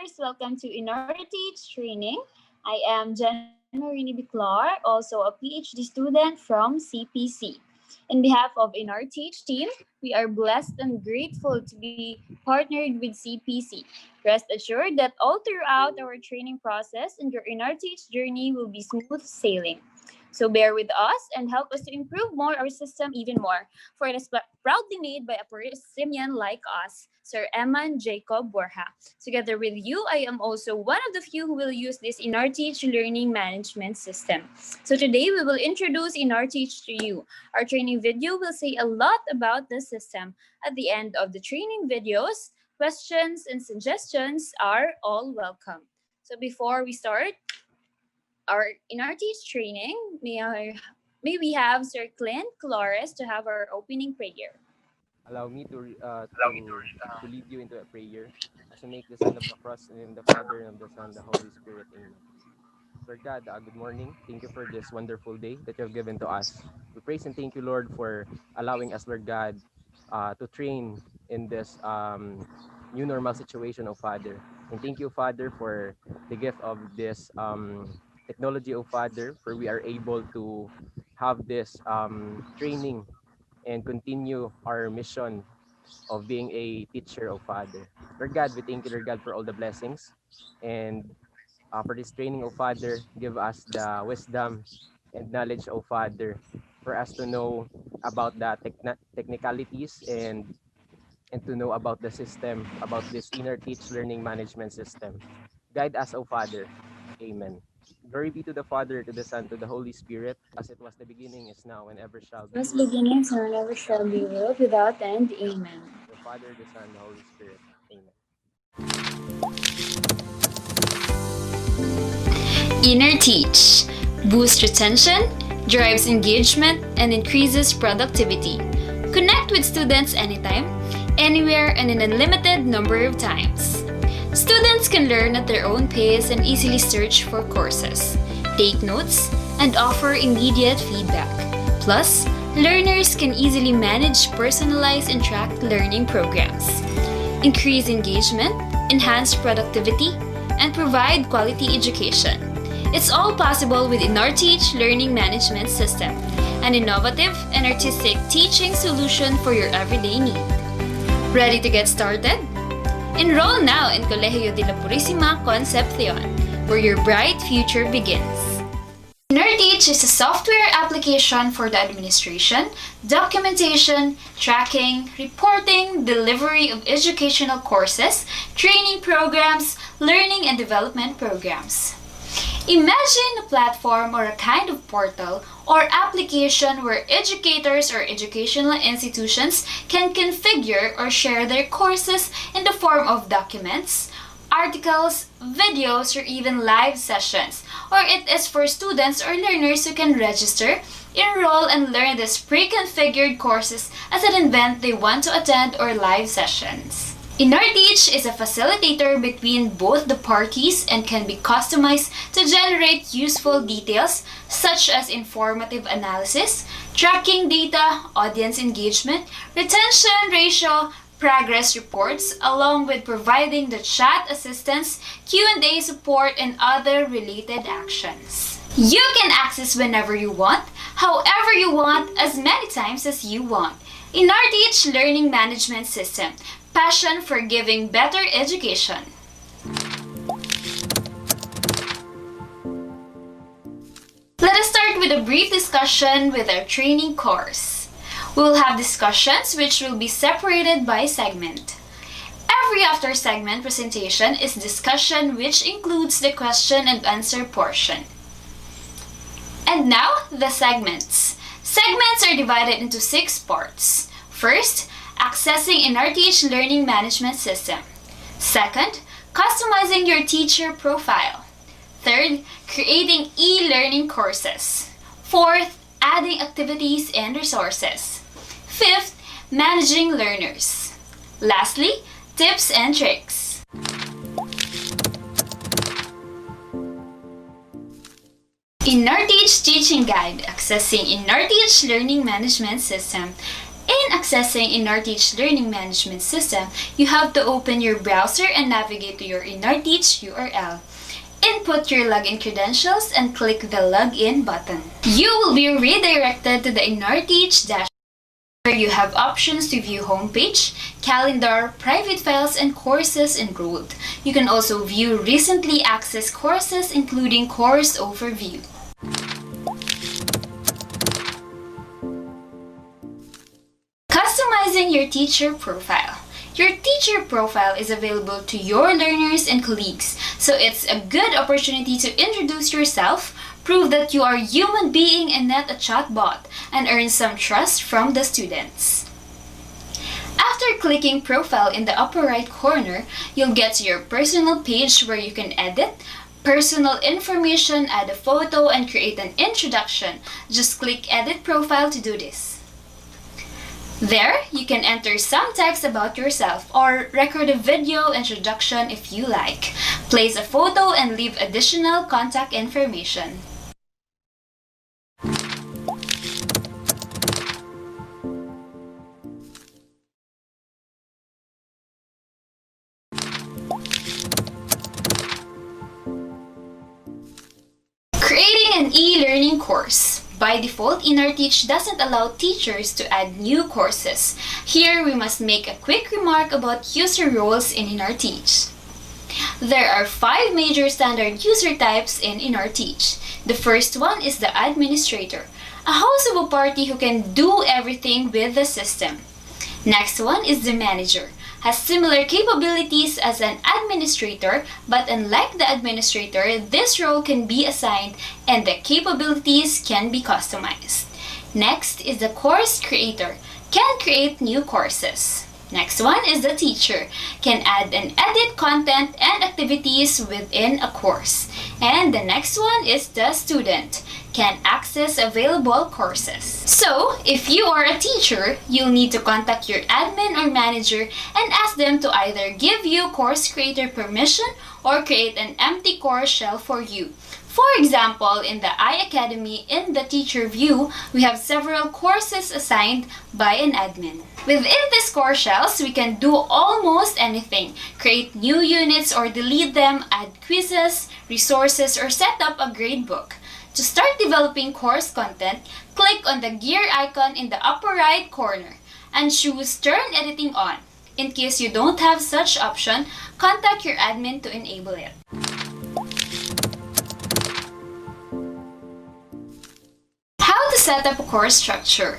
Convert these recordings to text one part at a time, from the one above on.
learners, welcome to InnoRTeach Training. I am Jen Marini Biclar, also a PhD student from CPC. In behalf of InnoRTeach team, we are blessed and grateful to be partnered with CPC. Rest assured that all throughout our training process and your InnoRTeach journey will be smooth sailing. So bear with us and help us to improve more our system even more. For it is proudly made by a Parisian like us, Sir Eman Jacob Borja. Together with you, I am also one of the few who will use this InnoRTeach learning management system. So today we will introduce InnoRTeach to you. Our training video will say a lot about the system. At the end of the training videos, questions and suggestions are all welcome. So before we start, in our teach training, may we have Sir Clint Flores to have our opening prayer. Allow me to lead you into a prayer as we make the sign of the cross in the name of the Father, and of the Son, and the Holy Spirit. Amen. Lord God, good morning. Thank you for this wonderful day that you have given to us. We praise and thank you, Lord, for allowing us, Lord God, to train in this new normal situation, oh Father. And thank you, Father, for the gift of this technology, oh Father, for we are able to have this training and continue our mission of being a teacher, oh Father. Lord God, we thank you, Lord God, for all the blessings. And for this training, oh Father, give us the wisdom and knowledge, oh Father, for us to know about the technicalities and to know about the system, about this InnoRTeach learning management system. Guide us, O Father. Amen. Glory be to the Father, to the Son, to the Holy Spirit, as it was the beginning, is now, and ever shall be. Was beginning, so never shall be, world without end. Amen. The Father, the Son, the Holy Spirit. Amen. InnoRTeach boosts retention, drives engagement, and increases productivity. Connect with students anytime, anywhere, and in a limited number of times. Students can learn at their own pace and easily search for courses, take notes, and offer immediate feedback. Plus, learners can easily manage personalized and tracked learning programs, increase engagement, enhance productivity, and provide quality education. It's all possible with InnoRTeach Learning Management System, an innovative and artistic teaching solution for your everyday need. Ready to get started? Enroll now in Colegio de la Purísima Concepcion, where your bright future begins. InnoRTeach is a software application for the administration, documentation, tracking, reporting, delivery of educational courses, training programs, learning and development programs. Imagine a platform or a kind of portal or application where educators or educational institutions can configure or share their courses in the form of documents, articles, videos, or even live sessions. Or it is for students or learners who can register, enroll, and learn these pre-configured courses as an event they want to attend or live sessions. InnoRTeach is a facilitator between both the parties and can be customized to generate useful details such as informative analysis, tracking data, audience engagement, retention ratio, progress reports, along with providing the chat assistance, Q&A support, and other related actions. You can access whenever you want, however you want, as many times as you want. InnoRTeach Learning Management System. Passion for giving better education. Let us start with a brief discussion with our training course. We will have discussions which will be separated by segment. Every after segment presentation is discussion which includes the question and answer portion. And now, the segments. Segments are divided into 6 parts. First, accessing InnoRTeach Learning Management System. Second, customizing your teacher profile. Third, creating e-learning courses. Fourth, adding activities and resources. Fifth, managing learners. Lastly, tips and tricks. InnoRTeach Teaching Guide, accessing InnoRTeach Learning Management System. In accessing InarTeach Learning Management System, you have to open your browser and navigate to your InarTeach URL. Input your login credentials and click the Login button. You will be redirected to the InarTeach dashboard where you have options to view homepage, calendar, private files, and courses enrolled. You can also view recently accessed courses including course overview. Customizing your teacher profile. Your teacher profile is available to your learners and colleagues, so it's a good opportunity to introduce yourself, prove that you are a human being and not a chatbot, and earn some trust from the students. After clicking profile in the upper right corner, you'll get to your personal page where you can edit personal information, add a photo, and create an introduction. Just click edit profile to do this. There, you can enter some text about yourself or record a video introduction if you like. Place a photo and leave additional contact information. Creating an e-learning course. By default, InarTeach doesn't allow teachers to add new courses. Here, we must make a quick remark about user roles in InarTeach. There are 5 major standard user types in InarTeach. The first one is the administrator, a host of a party who can do everything with the system. Next one is the manager, has similar capabilities as an administrator, but unlike the administrator, this role can be assigned and the capabilities can be customized. Next is the course creator, can create new courses. Next one is the teacher, can add and edit content and activities within a course. And the next one is the student, can access available courses. So, if you are a teacher, you'll need to contact your admin or manager and ask them to either give you course creator permission or create an empty course shell for you. For example, in the iAcademy, in the teacher view, we have several courses assigned by an admin. Within these course shells, we can do almost anything. Create new units or delete them, add quizzes, resources, or set up a gradebook. To start developing course content, click on the gear icon in the upper right corner and choose Turn Editing On. In case you don't have such option, contact your admin to enable it. How to set up a course structure.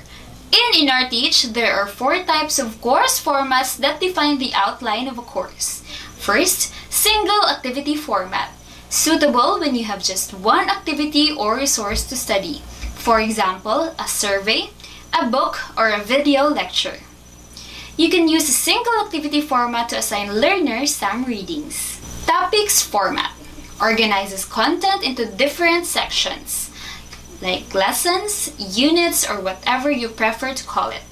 In InarTeach, there are 4 types of course formats that define the outline of a course. First, single activity format, suitable when you have just one activity or resource to study. For example, a survey, a book, or a video lecture. You can use a single activity format to assign learners some readings. Topics format organizes content into different sections, like lessons, units, or whatever you prefer to call it.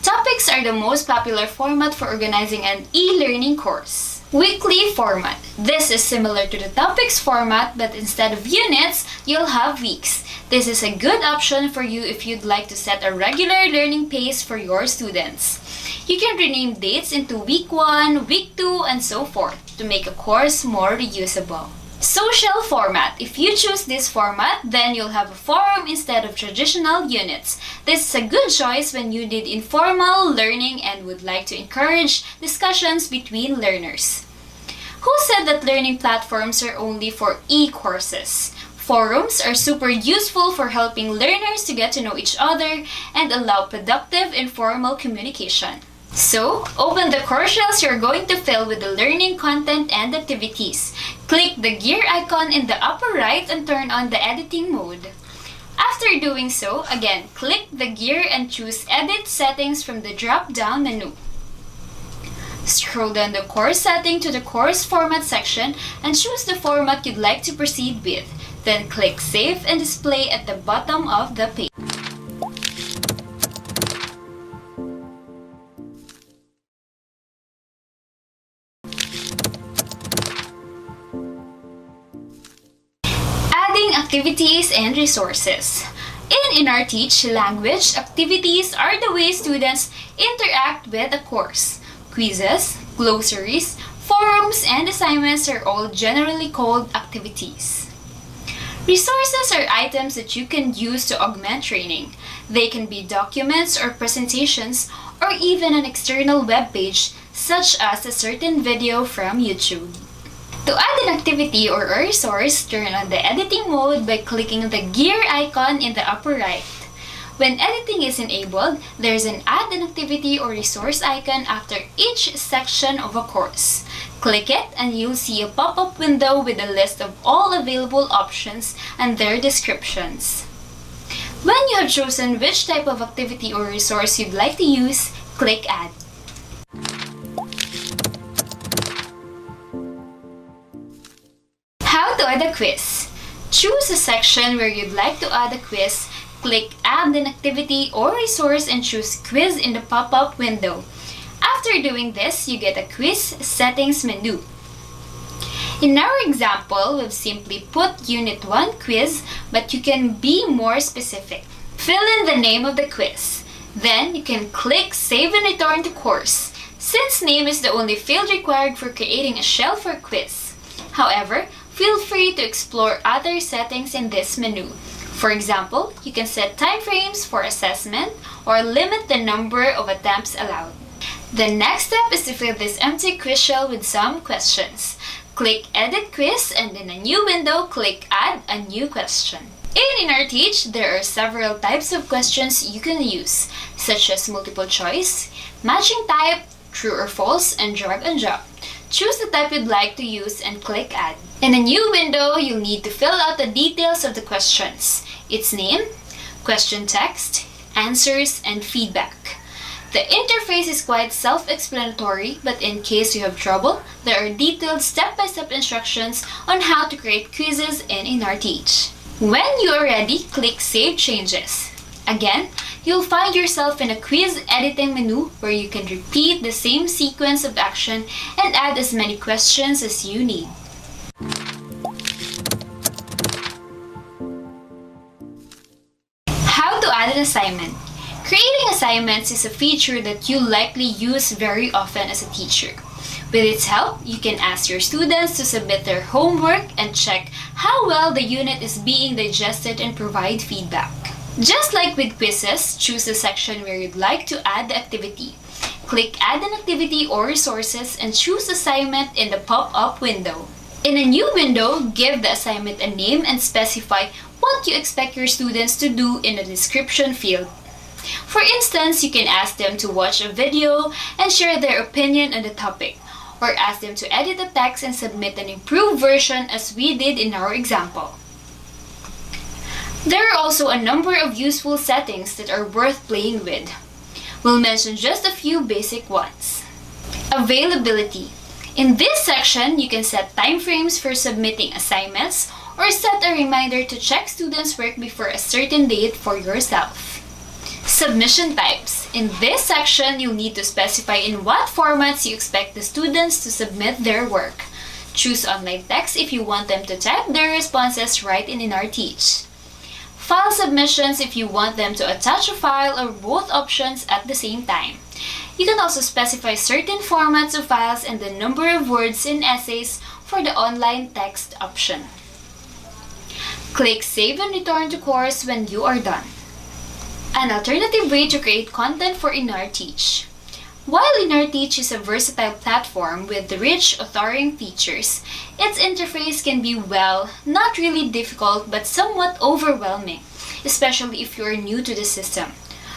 Topics are the most popular format for organizing an e-learning course. Weekly format. This is similar to the topics format, but instead of units, you'll have weeks. This is a good option for you if you'd like to set a regular learning pace for your students. You can rename dates into week 1, week 2, and so forth to make a course more reusable. Social format. If you choose this format, then you'll have a forum instead of traditional units. This is a good choice when you need informal learning and would like to encourage discussions between learners. Who said that learning platforms are only for e-courses? Forums are super useful for helping learners to get to know each other and allow productive informal communication. So, open the course shells you're going to fill with the learning content and activities. Click the gear icon in the upper right and turn on the editing mode. After doing so, again, click the gear and choose Edit Settings from the drop-down menu. Scroll down the course setting to the course format section and choose the format you'd like to proceed with. Then click Save and Display at the bottom of the page. Adding activities and resources. In InarTeach language, activities are the way students interact with a course. Quizzes, glossaries, forums, and assignments are all generally called activities. Resources are items that you can use to augment training. They can be documents or presentations, or even an external web page, such as a certain video from YouTube. To add an activity or a resource, turn on the editing mode by clicking the gear icon in the upper right. When editing is enabled, there's an Add an Activity or Resource icon after each section of a course. Click it and you'll see a pop-up window with a list of all available options and their descriptions. When you have chosen which type of activity or resource you'd like to use, click Add. How to add a quiz. Choose a section where you'd like to add a quiz, click Add an Activity or Resource and choose Quiz in the pop-up window. After doing this, you get a quiz settings menu. In our example, we've simply put Unit 1 quiz, but you can be more specific. Fill in the name of the quiz. Then you can click Save and Return to Course, since name is the only field required for creating a shell for quiz. However, feel free to explore other settings in this menu. For example, you can set time frames for assessment or limit the number of attempts allowed. The next step is to fill this empty quiz shell with some questions. Click Edit Quiz and in a new window, click Add a new question. In InarTeach, there are several types of questions you can use, such as multiple choice, matching type, true or false, and drag and drop. Choose the type you'd like to use and click Add. In a new window, you'll need to fill out the details of the questions, its name, question text, answers, and feedback. The interface is quite self-explanatory, but in case you have trouble, there are detailed step-by-step instructions on how to create quizzes in InarTeach. When you are ready, click Save Changes. Again, you'll find yourself in a quiz editing menu where you can repeat the same sequence of action and add as many questions as you need. How to add an assignment. Creating assignments is a feature that you likely use very often as a teacher. With its help, you can ask your students to submit their homework and check how well the unit is being digested and provide feedback. Just like with quizzes, choose the section where you'd like to add the activity. Click Add an Activity or Resources and choose Assignment in the pop-up window. In a new window, give the assignment a name and specify what you expect your students to do in the description field. For instance, you can ask them to watch a video and share their opinion on the topic, or ask them to edit the text and submit an improved version as we did in our example. There are also a number of useful settings that are worth playing with. We'll mention just a few basic ones. Availability. In this section, you can set time frames for submitting assignments or set a reminder to check students' work before a certain date for yourself. Submission types. In this section, you'll need to specify in what formats you expect the students to submit their work. Choose online text if you want them to type their responses right in InarTeach. File submissions if you want them to attach a file or both options at the same time. You can also specify certain formats of files and the number of words in essays for the online text option. Click Save and Return to Course when you are done. An alternative way to create content for InarTeach. While InarTeach is a versatile platform with rich authoring features, its interface can be, well, not really difficult but somewhat overwhelming, especially if you are new to the system.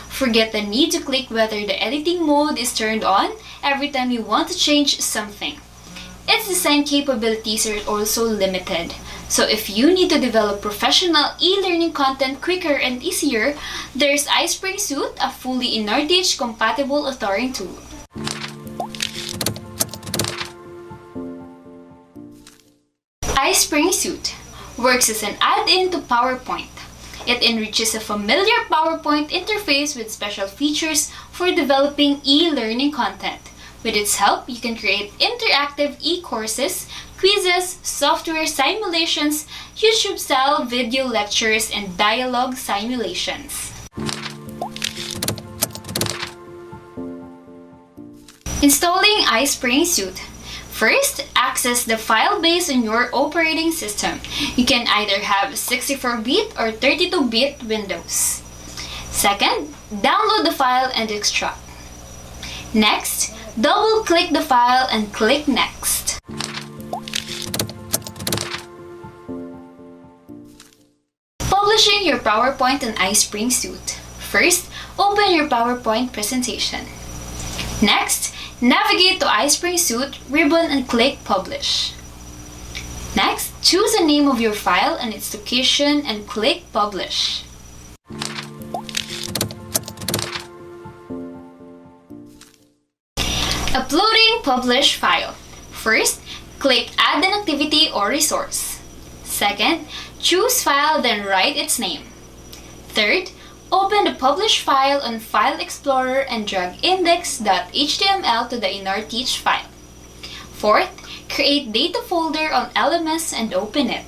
Forget the need to click whether the editing mode is turned on every time you want to change something. Its design capabilities are also limited, so if you need to develop professional e-learning content quicker and easier, there's iSpring Suite, a fully InarTeach compatible authoring tool. iSpring Suite works as an add-in to PowerPoint. It enriches a familiar PowerPoint interface with special features for developing e-learning content. With its help, you can create interactive e-courses, quizzes, software simulations, YouTube-style video lectures, and dialogue simulations. Installing iSpring Suite. First, access the file based on your operating system. You can either have 64-bit or 32-bit Windows. Second, download the file and extract. Next, double-click the file and click Next. Publishing your PowerPoint on iSpring Suite. First, open your PowerPoint presentation. Next, navigate to iSpring Suite ribbon and click Publish. Next, choose the name of your file and its location and click Publish. Uploading published file. First, click Add an activity or resource. Second, choose file then write its name. Third, open the published file on File Explorer and drag index.html to the InRTeach file. Fourth, create data folder on LMS and open it.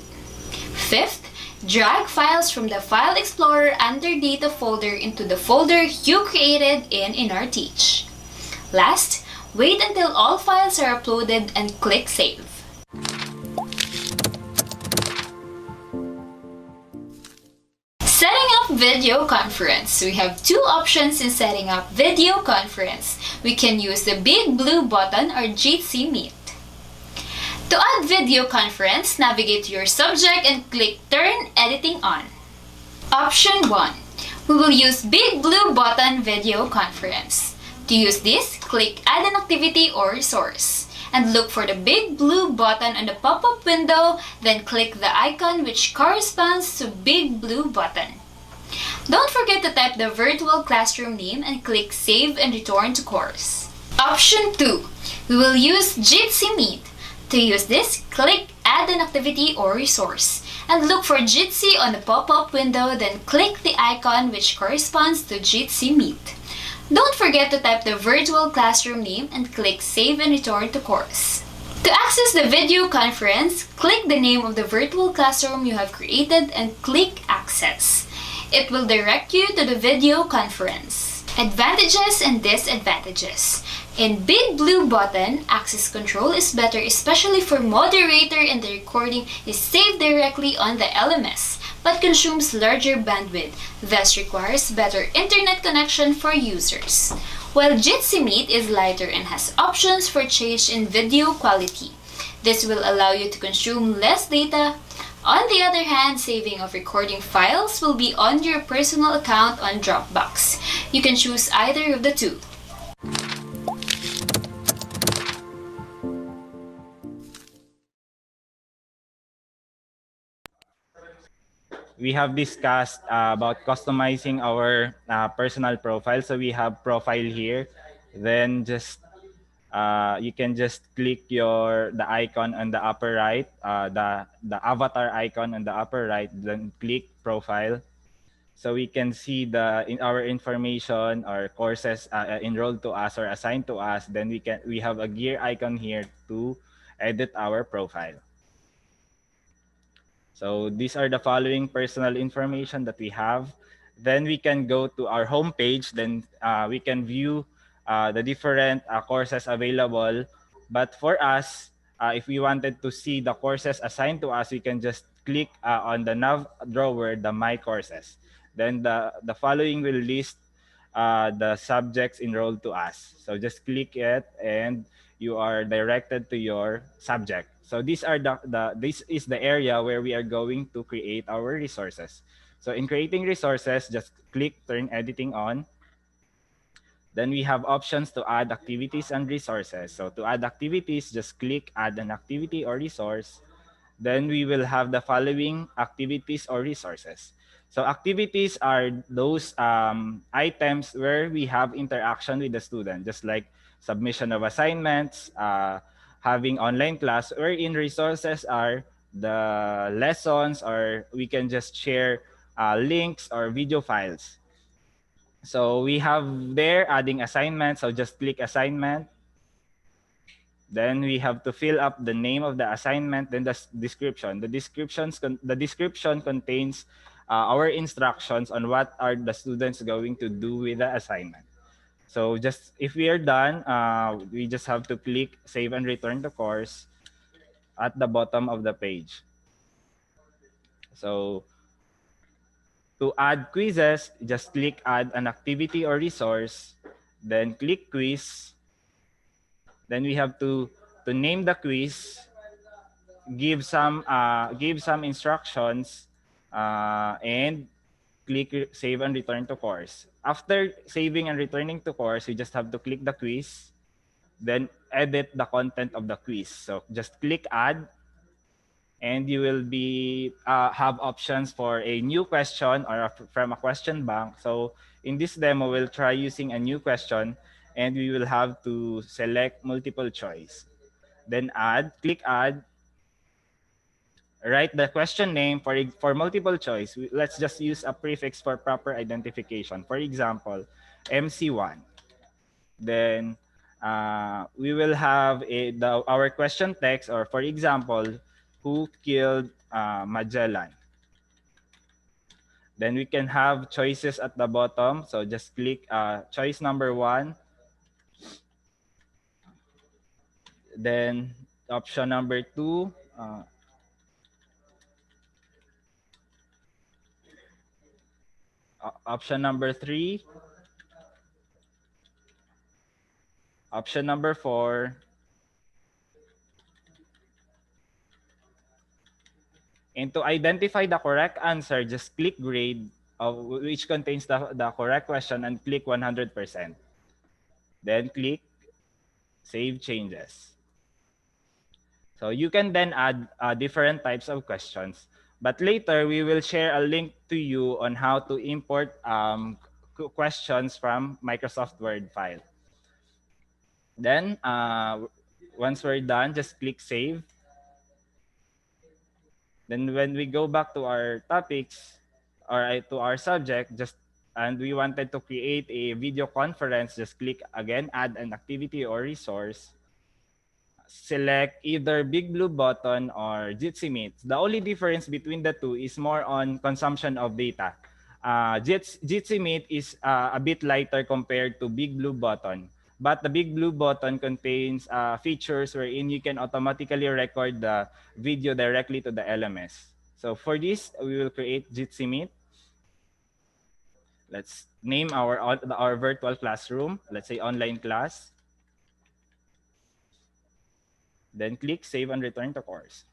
Fifth, drag files from the File Explorer under Data folder into the folder you created in InRTeach. Last, wait until all files are uploaded and click Save. Setting up video conference. We have two options in setting up video conference. We can use the big blue button or Jitsi Meet. To add video conference, navigate to your subject and click Turn Editing On. Option 1. We will use big blue button video conference. To use this, click Add an activity or resource and look for the big blue button on the pop-up window, then click the icon which corresponds to big blue button. Don't forget to type the virtual classroom name and click Save and return to course. Option 2. We will use Jitsi Meet. To use this, click Add an activity or resource and look for Jitsi on the pop-up window, then click the icon which corresponds to Jitsi Meet. Don't forget to type the virtual classroom name and click Save and return to course. To access the video conference, click the name of the virtual classroom you have created and click Access. It will direct you to the video conference. Advantages and disadvantages. In big blue button, access control is better, especially for moderator, and the recording is saved directly on the LMS, but consumes larger bandwidth, thus requires better internet connection for users. While Jitsi Meet is lighter and has options for change in video quality. This will allow you to consume less data. On the other hand, saving of recording files will be on your personal account on Dropbox. You can choose either of the two. We have discussed about customizing our personal profile. So we have profile here. Then just you can just click the icon on the upper right, the avatar icon on the upper right. Then click profile. So we can see our information or courses enrolled to us or assigned to us. Then we have a gear icon here to edit our profile. So these are the following personal information that we have. Then we can go to our home page. Then we can view the different courses available. But for us, if we wanted to see the courses assigned to us, we can just click on the nav drawer, the My Courses. Then the following will list the subjects enrolled to us. So just click it and you are directed to your subject. So this is the area where we are going to create our resources. So in creating resources, just click Turn Editing On. Then we have options to add activities and resources. So to add activities, just click Add an activity or resource. Then we will have the following activities or resources. So activities are those items where we have interaction with the student, just like submission of assignments, having online class, wherein resources are the lessons, or we can just share links or video files. So we have there adding assignments. So just click assignment. Then we have to fill up the name of the assignment, then the description. The description contains our instructions on what are the students going to do with the assignment. So just if we are done, we just have to click save and return to course at the bottom of the page. So to add quizzes, just click add an activity or resource, then click quiz. Then we have to name the quiz, give some instructions, and click save and return to course. After saving and returning to course, you just have to click the quiz, then edit the content of the quiz. So just click add, and you will be have options for a new question or from a question bank. So in this demo, we'll try using a new question, and we will have to select multiple choice. Then add, click add, write the question name for multiple choice. Let's just use a prefix for proper identification. For example, MC1. Then we will have our question text, or for example, who killed Magellan. Then we can have choices at the bottom. So just click choice number 1. Then option number 2. Option number 3. Option number 4. And to identify the correct answer, just click grade, which contains the correct question, and click 100%. Then click save changes. So you can then add different types of questions. But later, we will share a link to you on how to import questions from Microsoft Word file. Then, once we're done, just click save. Then when we go back to our topics or to our subject, and we wanted to create a video conference, just click again, add an activity or resource. Select either Big Blue Button or Jitsi Meet. The only difference between the two is more on consumption of data. Jitsi Meet is a bit lighter compared to Big Blue Button. But the Big Blue Button contains features wherein you can automatically record the video directly to the LMS. So for this, we will create Jitsi Meet. Let's name our virtual classroom. Let's say online class. Then click save and return to course.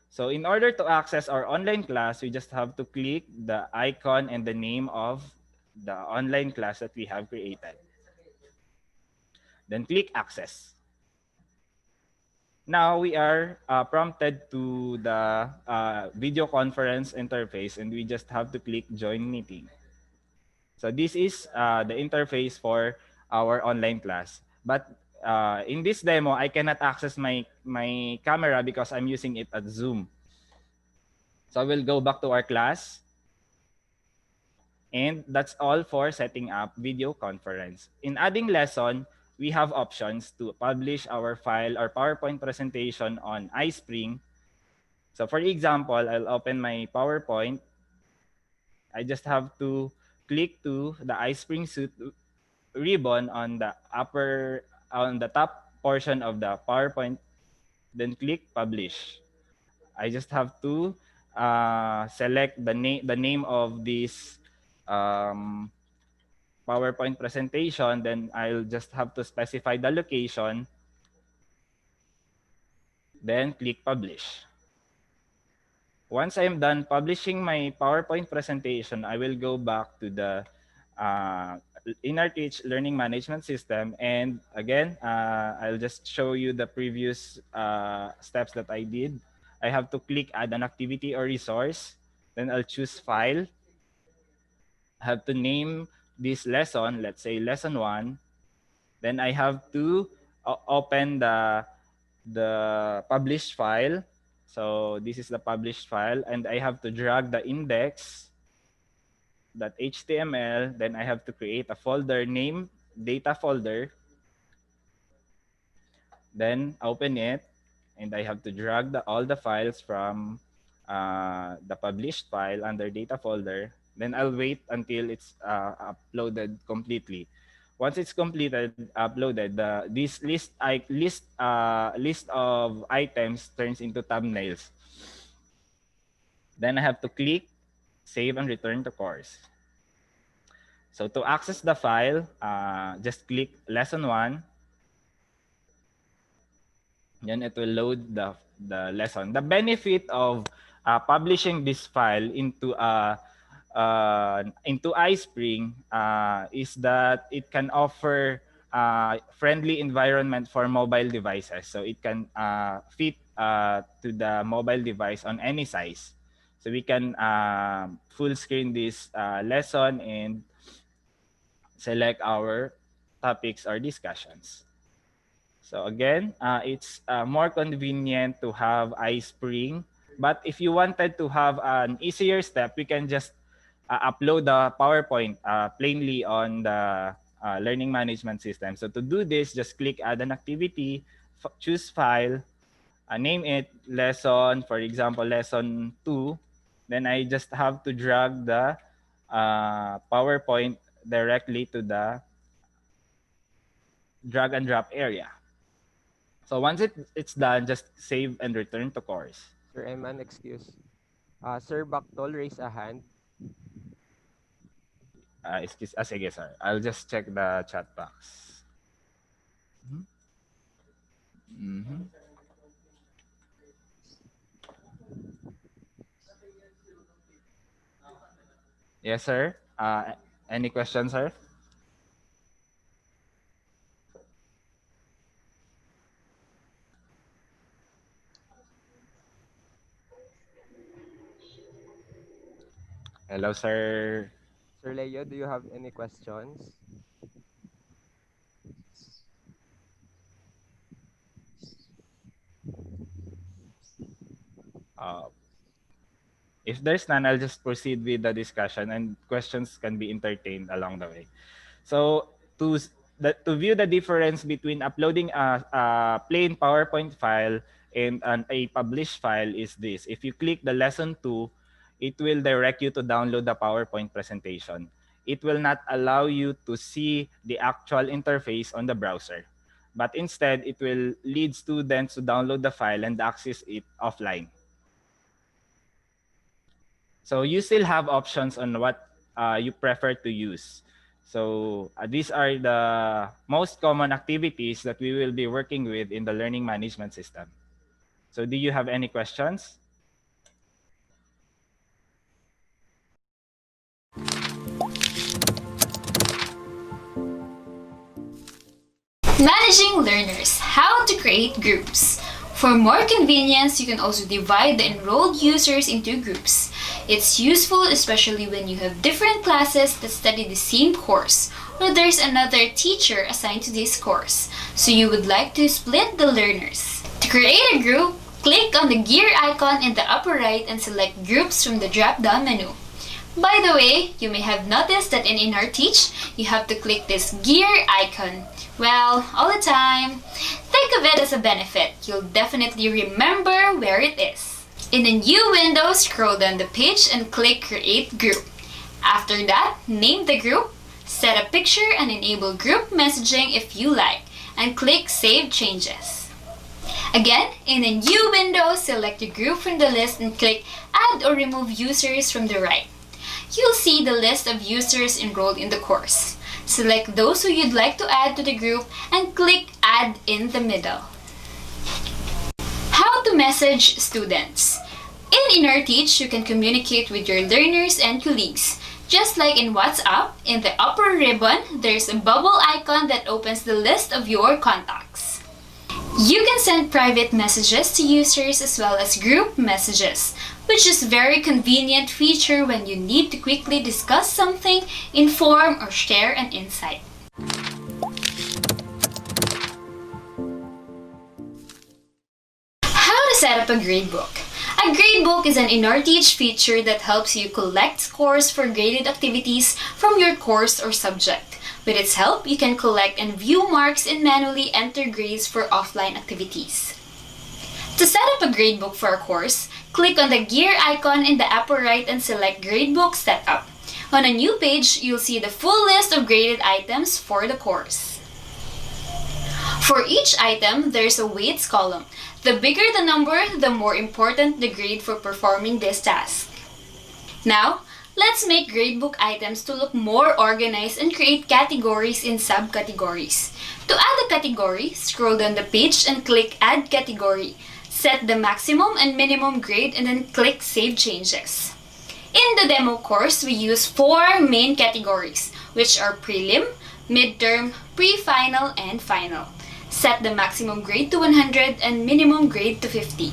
So in order to access our online class, we just have to click the icon and the name of the online class that we have created. Then click access. Now we are prompted to the video conference interface, and we just have to click join meeting. So this is the interface for our online class. But in this demo, I cannot access my camera because I'm using it at Zoom. So I will go back to our class. And that's all for setting up video conference. In adding lesson, we have options to publish our file or PowerPoint presentation on iSpring. So for example, I'll open my PowerPoint. I just have to click to the iSpring Suite ribbon on the top portion of the PowerPoint, then click publish. I just have to select the name of this PowerPoint presentation, then I'll just have to specify the location, then click publish. Once I'm done publishing my PowerPoint presentation, I will go back to the InRTeach Learning Management System. And again, I'll just show you the previous steps that I did. I have to click add an activity or resource. Then I'll choose file. I have to name this lesson, let's say lesson 1. Then I have to open the published file. So this is the published file, and I have to drag the index.html. Then I have to create a folder name data folder. Then open it, and I have to drag all the files from the published file under data folder. Then I'll wait until it's uploaded completely. Once it's completed, uploaded, this list of items turns into thumbnails. Then I have to click save and return to course. So to access the file, just click lesson 1. Then it will load the lesson. The benefit of publishing this file into iSpring is that it can offer friendly environment for mobile devices. So it can fit to the mobile device on any size. So we can full screen this lesson and select our topics or discussions. So again, it's more convenient to have iSpring. But if you wanted to have an easier step, we can just upload the PowerPoint plainly on the learning management system. So to do this, just click add an activity, choose file, name it lesson, for example, lesson 2. Then I just have to drag the PowerPoint directly to the drag and drop area. So once it's done, just save and return to course. Sir Eman, excuse. Sir Bactol, raise a hand. Sige, sir. I'll just check the chat box. Yes, sir. Any questions, sir? Hello, sir. Sir Leo, do you have any questions? If there's none, I'll just proceed with the discussion, and questions can be entertained along the way. So to view the difference between uploading a plain PowerPoint file and a published file is this. If you click the lesson 2, it will direct you to download the PowerPoint presentation. It will not allow you to see the actual interface on the browser, but instead it will lead students to download the file and access it offline. So you still have options on what you prefer to use. So these are the most common activities that we will be working with in the learning management system. So do you have any questions? Managing learners, how to create groups. For more convenience, you can also divide the enrolled users into groups. It's useful especially when you have different classes that study the same course, or there's another teacher assigned to this course, so you would like to split the learners. To create a group, click on the gear icon in the upper right and select groups from the drop-down menu. By the way, you may have noticed that in InRTeach, you have to click this gear icon. Well, all the time. Think of it as a benefit. You'll definitely remember where it is. In a new window, scroll down the page and click Create Group. After that, name the group, set a picture and enable group messaging if you like, and click Save Changes. Again, in a new window, select a group from the list and click Add or Remove Users from the right. You'll see the list of users enrolled in the course. Select those who you'd like to add to the group and click Add in the middle. How to message students. In InRTeach, you can communicate with your learners and colleagues. Just like in WhatsApp, in the upper ribbon, there's a bubble icon that opens the list of your contacts. You can send private messages to users as well as group messages, which is a very convenient feature when you need to quickly discuss something, inform, or share an insight. How to set up a gradebook. A gradebook is an InRTeach feature that helps you collect scores for graded activities from your course or subject. With its help, you can collect and view marks and manually enter grades for offline activities. To set up a gradebook for a course, click on the gear icon in the upper right and select Gradebook Setup. On a new page, you'll see the full list of graded items for the course. For each item, there's a weights column. The bigger the number, the more important the grade for performing this task. Now, let's make gradebook items to look more organized and create categories in subcategories. To add a category, scroll down the page and click Add Category. Set the maximum and minimum grade and then click Save Changes. In the demo course, we use 4 main categories, which are prelim, midterm, pre-final, and final. Set the maximum grade to 100 and minimum grade to 50.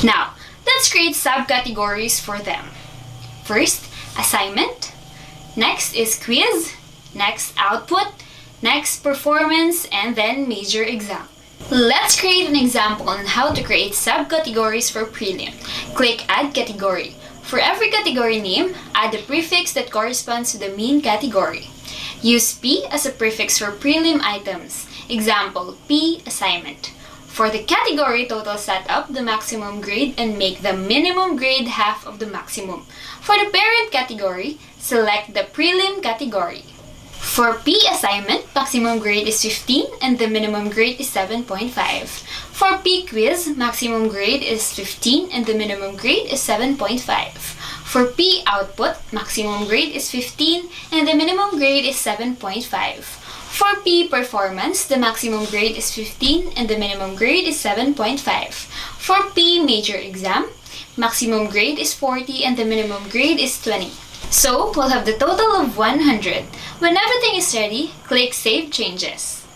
Now, let's create subcategories for them. First, assignment. Next is quiz. Next, output. Next, performance, and then major exam. Let's create an example on how to create subcategories for prelim. Click Add Category. For every category name, add a prefix that corresponds to the main category. Use P as a prefix for prelim items. Example, P assignment. For the category total, set up the maximum grade and make the minimum grade half of the maximum. For the parent category, select the prelim category. For P assignment, maximum grade is 15 and the minimum grade is 7.5. For P quiz, maximum grade is 15 and the minimum grade is 7.5. For P output, maximum grade is 15 and the minimum grade is 7.5. For P performance, the maximum grade is 15 and the minimum grade is 7.5. For P major exam, maximum grade is 40 and the minimum grade is 20. So, we'll have the total of 100. When everything is ready, click Save Changes.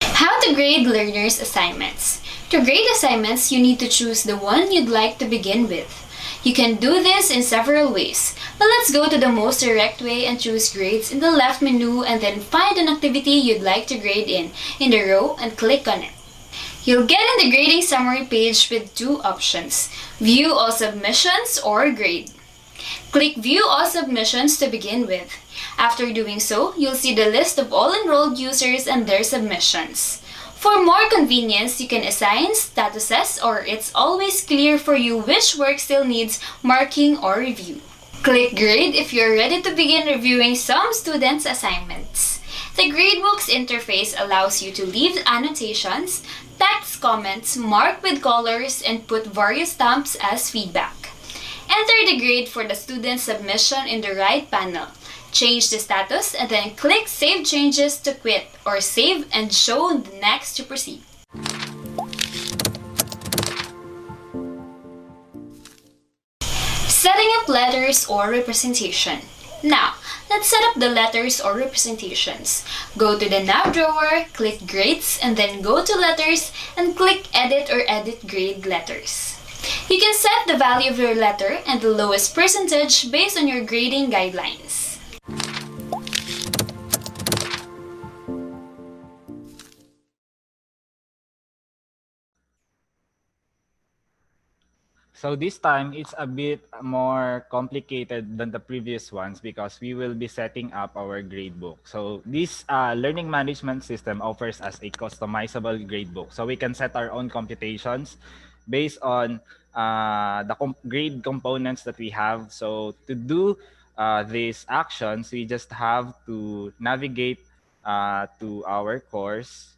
How to grade learners' assignments. To grade assignments, you need to choose the one you'd like to begin with. You can do this in several ways, but let's go to the most direct way and choose grades in the left menu and then find an activity you'd like to grade in the row and click on it. You'll get in the grading summary page with 2 options, View All Submissions or Grade. Click View All Submissions to begin with. After doing so, you'll see the list of all enrolled users and their submissions. For more convenience, you can assign statuses or it's always clear for you which work still needs marking or review. Click Grade if you're ready to begin reviewing some students' assignments. The Gradebook's interface allows you to leave annotations, text comments, mark with colors, and put various stamps as feedback. Enter the grade for the student's submission in the right panel. Change the status and then click Save Changes to quit or save and show the next to proceed. Setting up letters or representation. Now, let's set up the letters or representations. Go to the Nav drawer, click Grades, and then go to Letters and click Edit or Edit Grade Letters. You can set the value of your letter and the lowest percentage based on your grading guidelines. So this time, it's a bit more complicated than the previous ones because we will be setting up our gradebook. So this learning management system offers us a customizable gradebook. So we can set our own computations based on the grade components that we have. So to do these actions, we just have to navigate to our course.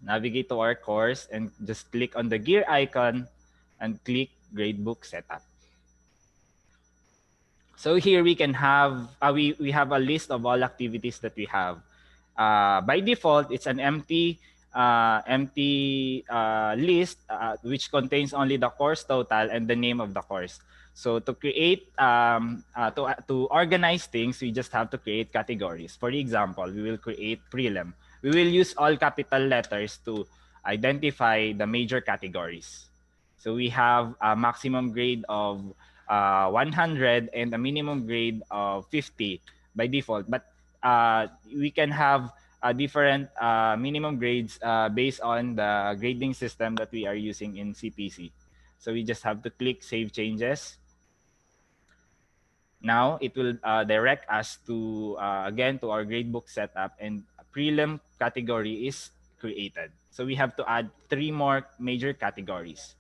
Navigate to our course and just click on the gear icon and click Gradebook Setup. So here we can have, we have a list of all activities that we have. By default, it's an empty list which contains only the course total and the name of the course. So to create, to organize things, we just have to create categories. For example, we will create prelim. We will use all capital letters to identify the major categories. So we have a maximum grade of 100 and a minimum grade of 50 by default. But we can have different minimum grades based on the grading system that we are using in CPC. So we just have to click Save Changes. Now it will direct us to again to our gradebook setup, and a prelim category is created. So we have to add 3 more major categories.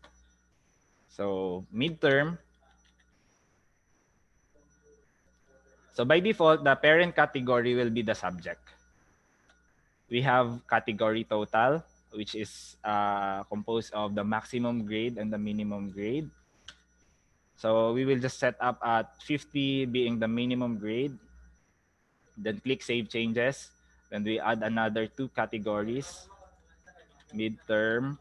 So midterm. So by default, the parent category will be the subject. We have category total, which is composed of the maximum grade and the minimum grade. So we will just set up at 50 being the minimum grade. Then click Save Changes. Then we add another 2 categories, midterm.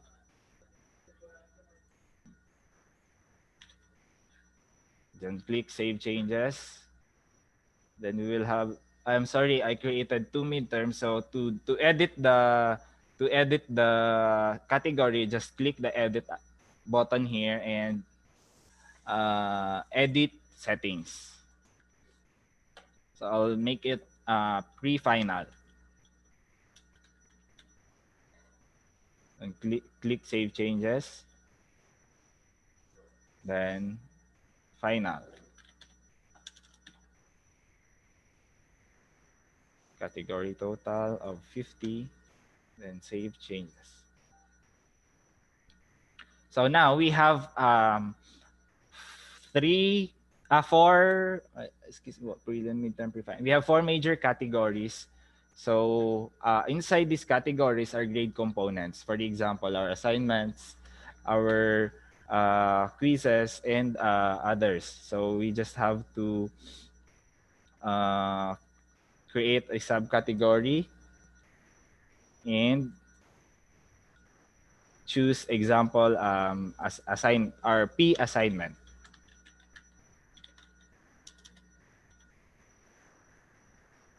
Then click Save Changes. Then we will have, I'm sorry, I created 2 midterms. So to edit the category, just click the edit button here and edit settings. So I'll make it pre-final. And click Save Changes. Then final. Category total of 50. Then Save Changes. So now we have 4 excuse me, prelim, midterm, pre-final. We have 4 major categories. So inside these categories are grade components. For example, our assignments, our quizzes, and others. So we just have to create a subcategory and choose example as assign our P assignment.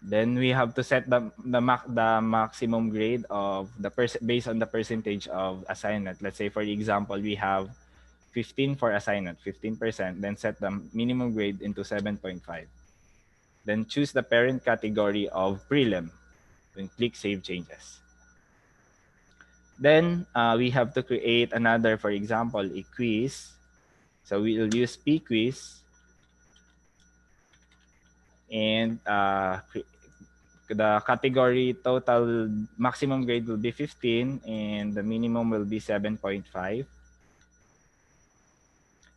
Then we have to set the maximum grade of the based on the percentage of assignment. Let's say, for example, we have 15 for assignment, 15%. Then set the minimum grade into 7.5. Then choose the parent category of prelim. Then click Save Changes. Then we have to create another, for example, a quiz. So we will use P quiz. And the category total maximum grade will be 15 and the minimum will be 7.5.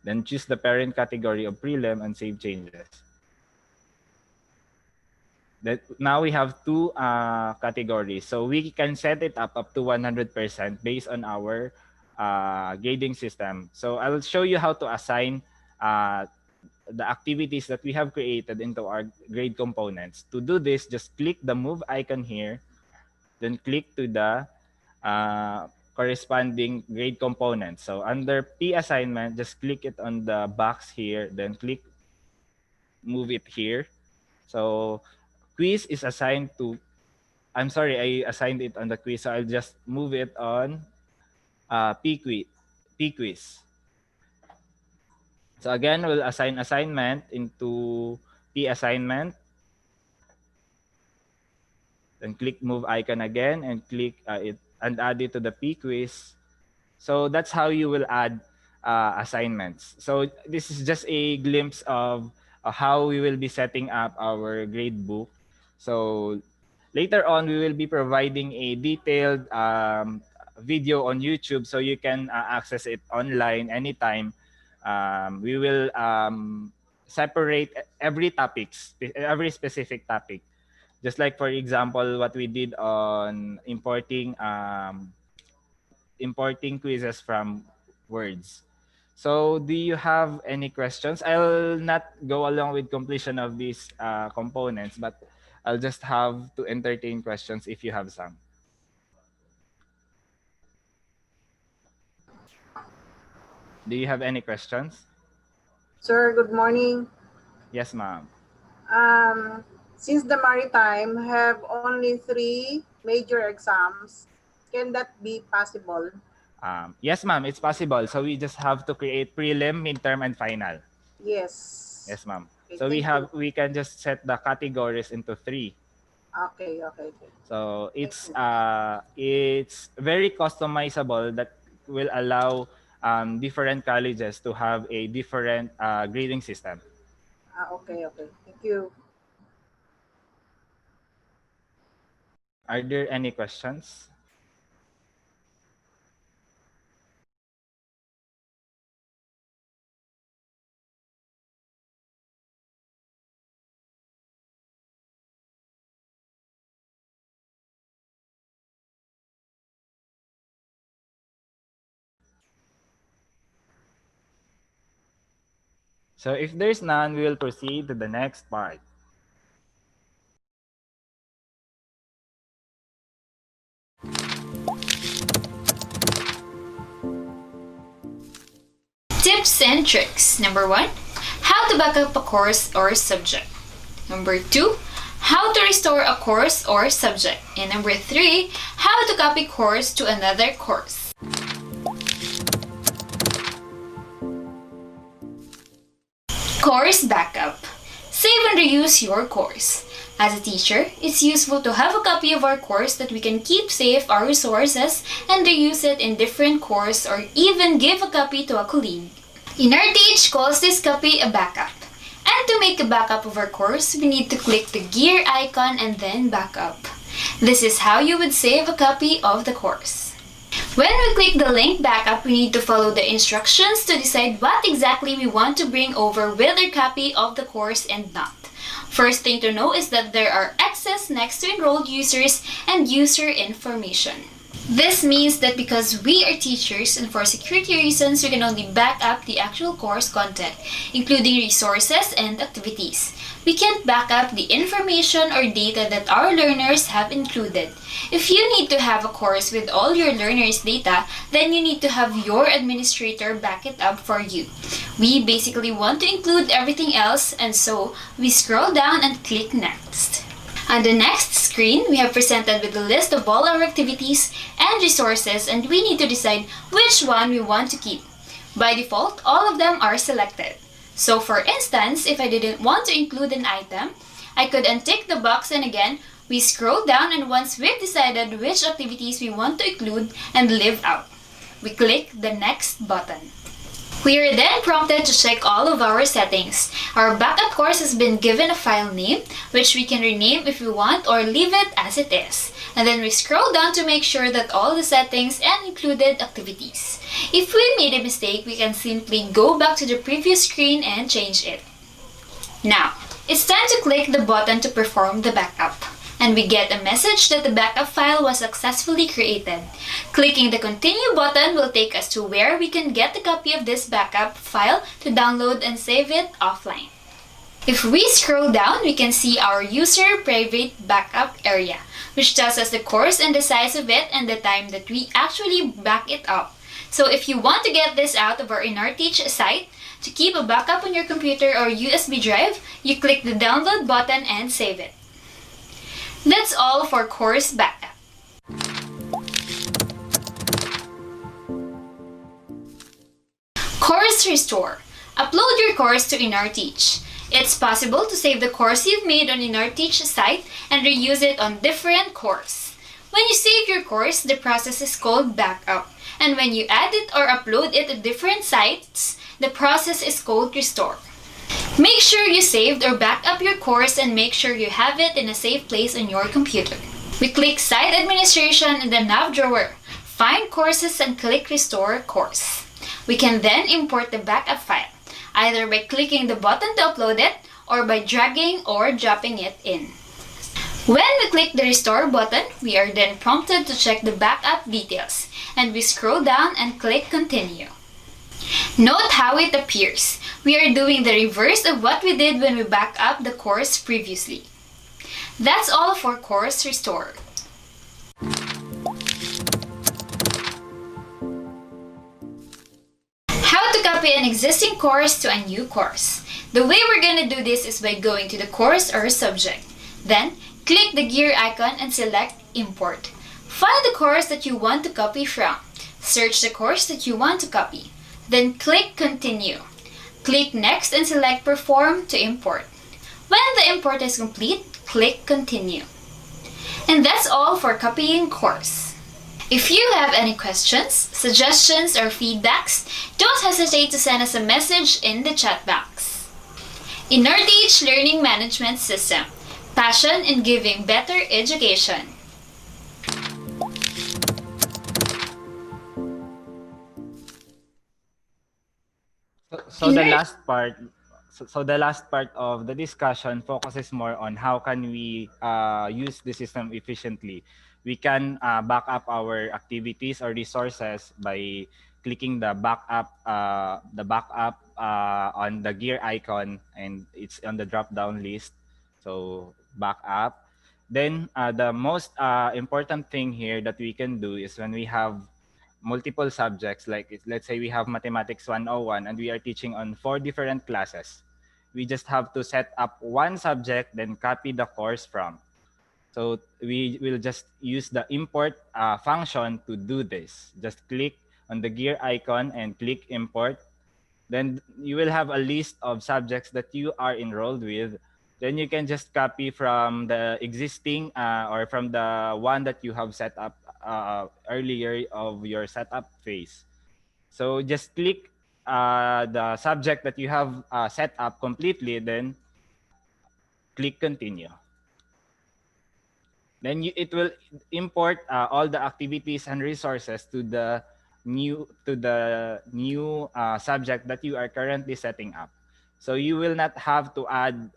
Then choose the parent category of prelim and Save Changes. Now we have 2 categories. So we can set it up to 100% based on our grading system. So I will show you how to assign the activities that we have created into our grade components. To do this, just click the move icon here, then click to the corresponding grade component. So under P assignment, just click it on the box here, then click move it here. So quiz is assigned to, I'm sorry, I assigned it on the quiz, so I'll just move it on P quiz. So again, we'll assign assignment into P assignment. Then click move icon again and click it and add it to the P quiz. So that's how you will add assignments. So this is just a glimpse of how we will be setting up our grade book. So later on, we will be providing a detailed video on YouTube so you can access it online anytime. We will separate every specific topic. Just like, for example, what we did on importing quizzes from words. So do you have any questions? I'll not go along with completion of these components, but I'll just have to entertain questions if you have some. Do you have any questions? Sir, good morning. Yes, ma'am. Since the maritime have only 3 major exams, can that be possible? Yes, ma'am, it's possible. So we just have to create prelim, midterm, and final. Yes. Yes, ma'am. Okay, So we can just set the categories into 3. Okay. So it's very customizable, that will allow different colleges to have a different grading system. Okay, okay. Thank you. Are there any questions? So if there's none, we will proceed to the next part. Tips and tricks. Number 1, how to back up a course or subject. Number 2, how to restore a course or subject. And number 3, how to copy course to another course. Course backup. Save and reuse your course. As a teacher, it's useful to have a copy of our course that we can keep safe our resources and reuse it in different course or even give a copy to a colleague. InRTeach calls this copy a backup. And to make a backup of our course, we need to click the gear icon and then backup. This is how you would save a copy of the course. When we click the link backup, we need to follow the instructions to decide what exactly we want to bring over with our copy of the course and not. First thing to know is that there are X's next to enrolled users and user information. This means that because we are teachers and for security reasons, we can only back up the actual course content, including resources and activities. We can't back up the information or data that our learners have included. If you need to have a course with all your learners' data, then you need to have your administrator back it up for you. We basically want to include everything else, and so we scroll down and click Next. On the next screen, we have presented with a list of all our activities and resources, and we need to decide which one we want to keep. By default, all of them are selected. So for instance, if I didn't want to include an item, I could untick the box, and again, we scroll down, and once we've decided which activities we want to include and leave out, we click the Next button. We are then prompted to check all of our settings. Our backup course has been given a file name, which we can rename if we want or leave it as it is. And then we scroll down to make sure that all the settings and included activities. If we made a mistake, we can simply go back to the previous screen and change it. Now, it's time to click the button to perform the backup. And we get a message that the backup file was successfully created. Clicking the Continue button will take us to where we can get a copy of this backup file to download and save it offline. If we scroll down, we can see our user private backup area, which tells us the course and the size of it and the time that we actually back it up. So if you want to get this out of our InRTeach site, to keep a backup on your computer or USB drive, you click the Download button and save it. That's all for course backup. Course Restore. Upload your course to InRTeach. It's possible to save the course you've made on InRTeach site and reuse it on different course. When you save your course, the process is called backup. And when you add it or upload it to different sites, the process is called Restore. Make sure you saved or backed up your course and make sure you have it in a safe place on your computer. We click Site Administration in the nav drawer, find Courses and click Restore Course. We can then import the backup file, either by clicking the button to upload it or by dragging or dropping it in. When we click the Restore button, we are then prompted to check the backup details, and we scroll down and click Continue. Note how it appears. We are doing the reverse of what we did when we backed up the course previously. That's all for Course Restore. How to copy an existing course to a new course. The way we're gonna do this is by going to the course or subject. Then, click the gear icon and select Import. Find the course that you want to copy from. Search the course that you want to copy. Then click Continue. Click Next and select Perform to import. When the import is complete, click Continue. And that's all for copying course. If you have any questions, suggestions, or feedbacks, don't hesitate to send us a message in the chat box. InnerTeach Learning Management System. Passion in giving better education. So the last part, so the last part of the discussion focuses more on how can we use the system efficiently. We can back up our activities or resources by clicking the backup on the gear icon, and it's on the drop down list. So backup. Then the most important thing here that we can do is when we have multiple subjects, like let's say we have mathematics 101 and we are teaching on 4 different classes, we just have to set up one subject, then copy the course from. So we will just use the import function to do this. Just click on the gear icon and click import. Then you will have a list of subjects that you are enrolled with. Then you can just copy from the existing or from the one that you have set up earlier of your setup phase. So just click the subject that you have set up completely, then click continue. Then it will import all the activities and resources to the new subject that you are currently setting up. So you will not have to add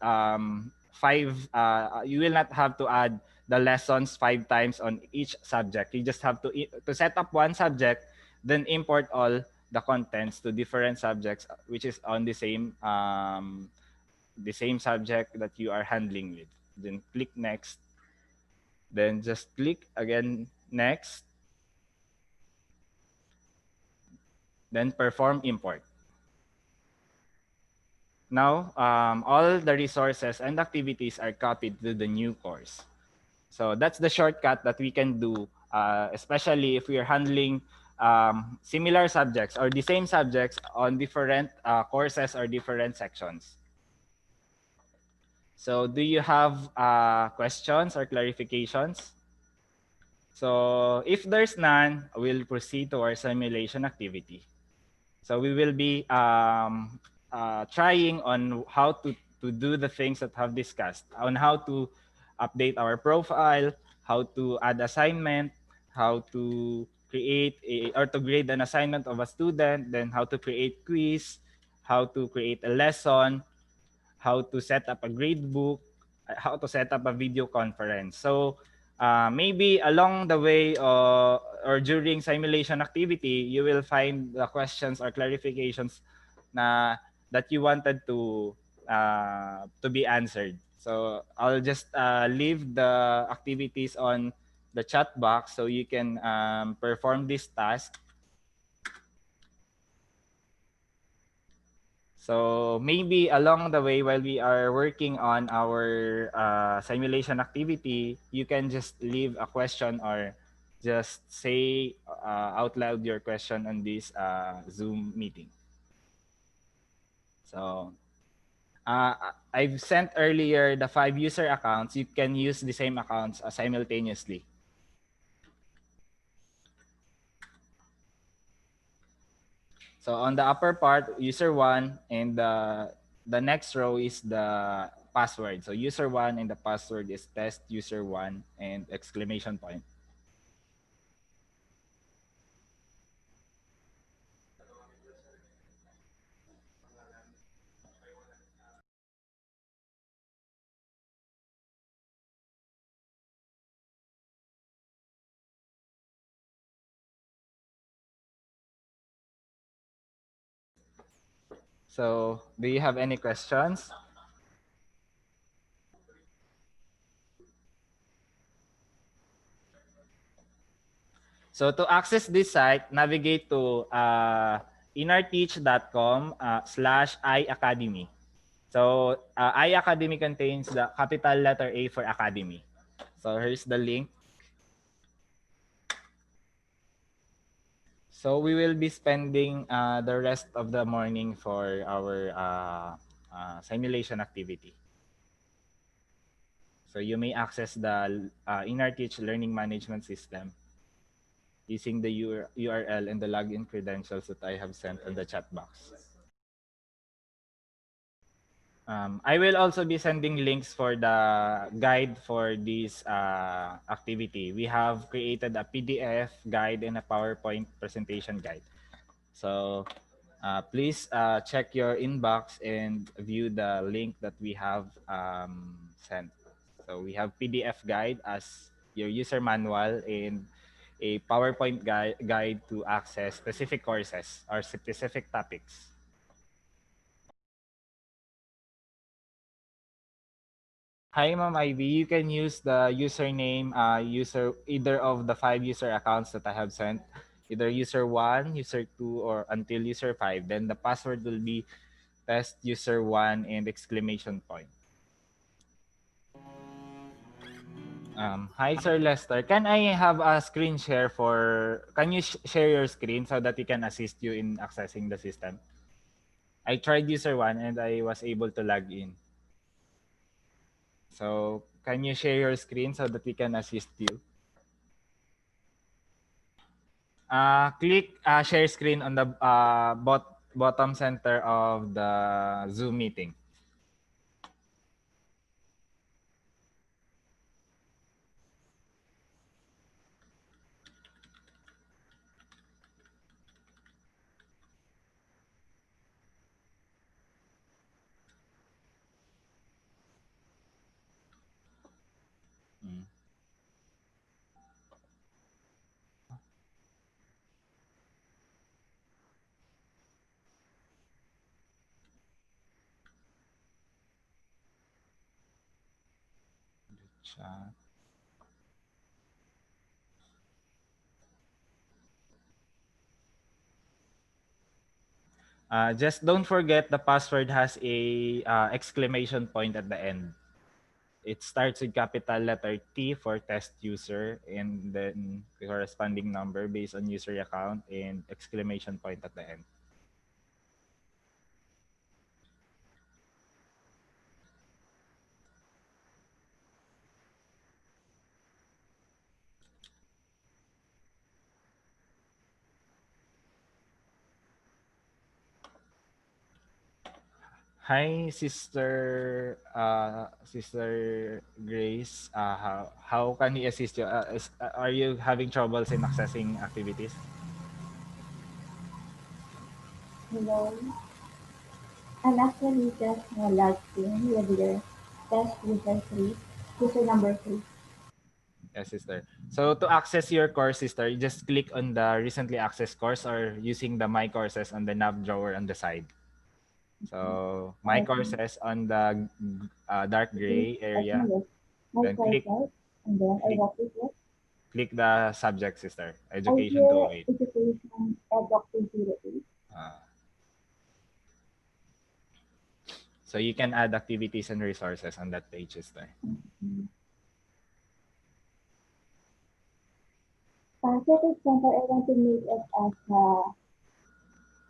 you will not have to add the lessons 5 times on each subject. You just have to set up one subject, then import all the contents to different subjects, which is on the same subject that you are handling with. Then click next. Then just click again next. Then perform import. Now, all the resources and activities are copied to the new course. So that's the shortcut that we can do, especially if we are handling similar subjects or the same subjects on different courses or different sections. So do you have questions or clarifications? So if there's none, we'll proceed to our simulation activity. So we will be trying on how to do the things that have discussed, on how to update our profile, how to add assignment, how to create or to grade an assignment of a student, then how to create quiz, how to create a lesson, how to set up a grade book, how to set up a video conference. So maybe along the way or during simulation activity, you will find the questions or clarifications that you wanted to be answered. So I'll just leave the activities on the chat box so you can perform this task. So maybe along the way while we are working on our simulation activity, you can just leave a question or just say out loud your question on this Zoom meeting. So I've sent earlier the 5 user accounts. You can use the same accounts simultaneously. So on the upper part, user 1, and the next row is the password. So user 1 and the password is test user 1 and exclamation point. So do you have any questions? So to access this site, navigate to innerteach.com/iacademy. So iAcademy contains the capital letter A for academy. So here's the link. So we will be spending the rest of the morning for our simulation activity. So you may access the InnerTeach Learning Management System. using the URL and the login credentials that I have sent on the chat box. I will also be sending links for the guide for this activity. We have created a PDF guide and a PowerPoint presentation guide. So please check your inbox and view the link that we have sent. So we have PDF guide as your user manual and a PowerPoint guide to access specific courses or specific topics. Hi, Ma'am Ivy. You can use the username, either of the 5 user accounts that I have sent, either user 1, user 2, or until user 5. Then the password will be test user 1 and exclamation point. Hi, Sir Lester. Can I have a screen share for? Can you share your screen so that we can assist you in accessing the system? I tried user 1 and I was able to log in. So can you share your screen so that we can assist you? Click share screen on the bottom center of the Zoom meeting. Mm. Chat. Just don't forget the password has a exclamation point at the end. It starts with capital letter T for test user and then the corresponding number based on user account and exclamation point at the end. Hi, Sister Grace. How can he assist you? Are you having troubles in accessing activities? Hello. I'm actually just logged in with your test user 3, user number 3. Yes, sister. So to access your course, sister, you just click on the recently accessed course or using the My Courses on the nav drawer on the side. So My Okay. Courses on the dark Please gray area. open this. My Then course, right? And then I click got it. Yes. click the subject, sister. I Education hear 208. education at Dr. 08. Uh, so you can add activities and resources on that page, sister. So for example, I want to make it as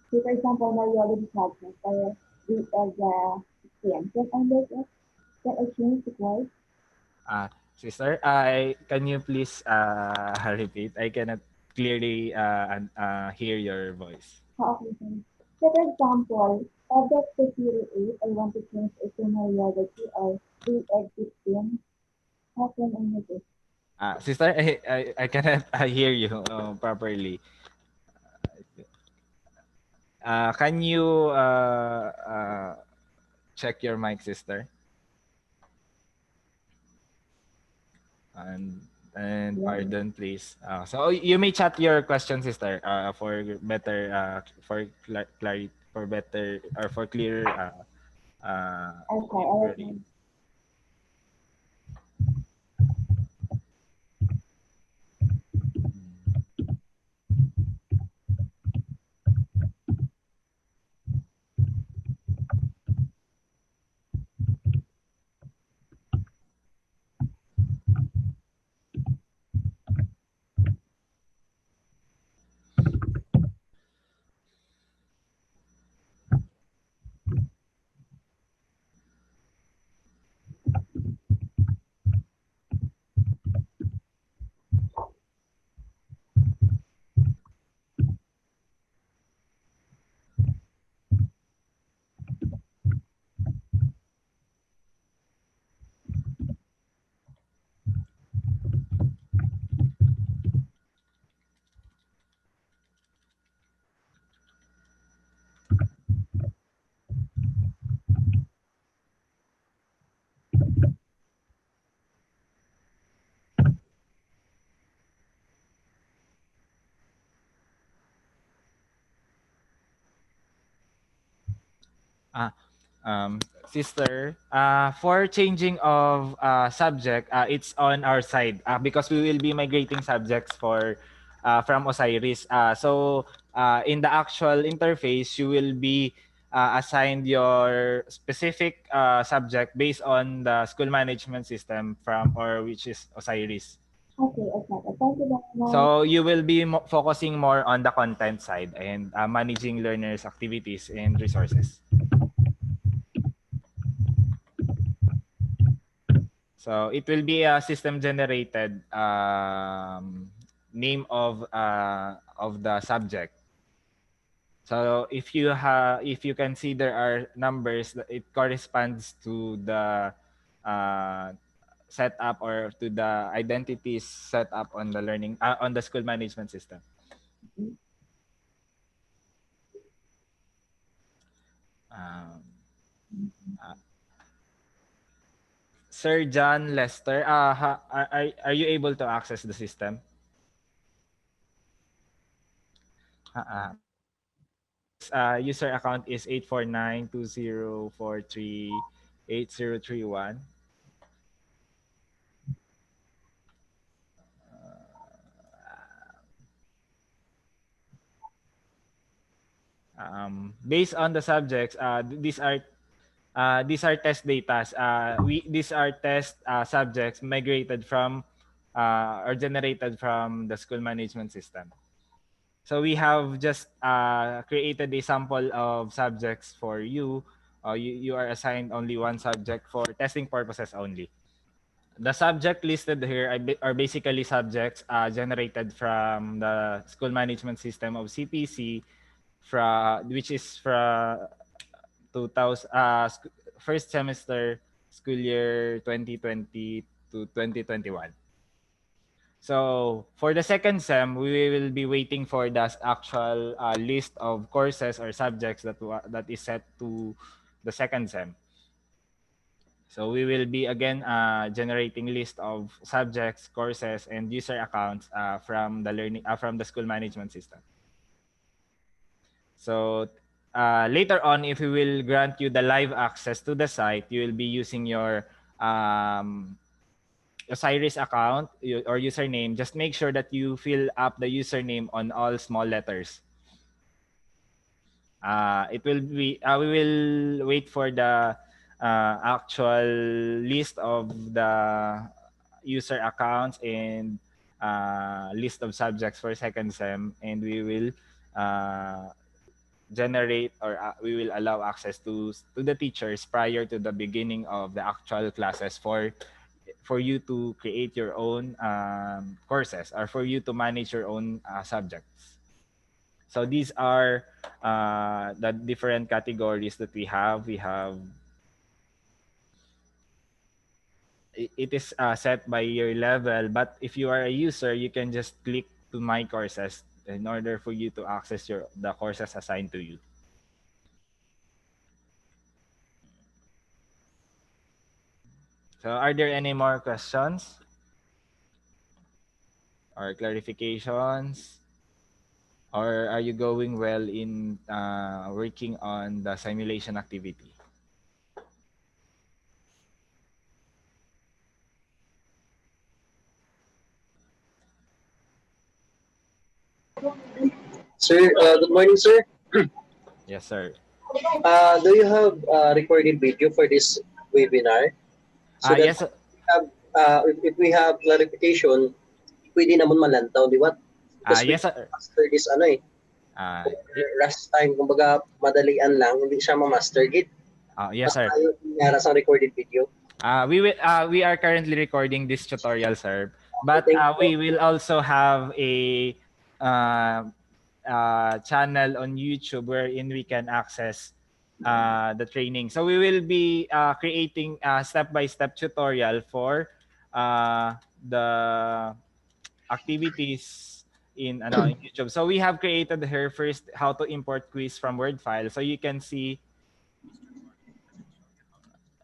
say for example, my already subject or we as a same. Can I make it? Can I change the course? Sister, I can you please repeat? I cannot clearly hear your voice. Okay, fine. So for example, at Dr. 08, I want to change it to my reality or we as 16. How can I make it? Sister, I cannot hear you properly. Can you check your mic, sister? And Yeah. pardon, please. So you may chat your question, sister, for better clarity, for better or for clear Okay, all right. query. Ah, Sister, for changing of subject, it's on our side because we will be migrating subjects for from Osiris. In the actual interface, you will be assigned your specific subject based on the school management system from or which is Osiris. Okay, okay. Thank you very much. So you will be focusing more on the content side and managing learners' activities and resources. So it will be a system generated name of the subject. So if you can see there are numbers that it corresponds to the uh, setup or to the identities set up on the learning on the school management system. Um, uh, Sir John Lester, are you able to access the system? Uh, User account is 84920438031. Based on the subjects, these are test data. These are test subjects migrated from or generated from the school management system. So we have just created a sample of subjects for you. You are assigned only one subject for testing purposes only. The subject listed here are basically subjects generated from the school management system of CPC, which is from 2000 first semester school year 2020 to 2021. So for the second sem, we will be waiting for the actual list of courses or subjects that is set to the second sem. So we will be again generating list of subjects, courses, and user accounts from the school management system. So later on, if we will grant you the live access to the site, you will be using your Osiris account or username. Just make sure that you fill up the username on all small letters. It will be we will wait for the actual list of the user accounts and list of subjects for second sem, and we will generate or we will allow access to the teachers prior to the beginning of the actual classes for you to create your own courses or for you to manage your own subjects. So these are the different categories that we have. It is set by your level, but if you are a user, you can just click to my courses in order for you to access the courses assigned to you. So are there any more questions or clarifications? Or are you going well in working on the simulation activity? Sir, good morning, sir. Yes, sir. Do you have recorded video for this webinar? So that Yes. if we have clarification, pwede naman malantaw, di ba? Because we Yes, sir. master this rush time, kumbaga madalian lang, hindi siya ma-master git. Yes, sir. Tayo nangyara sa recorded video. We are currently recording this tutorial, sir. But we will also have a channel on YouTube wherein we can access the training. So we will be creating a step-by-step tutorial for the activities in YouTube. So we have created here first how to import quiz from Word file. So you can see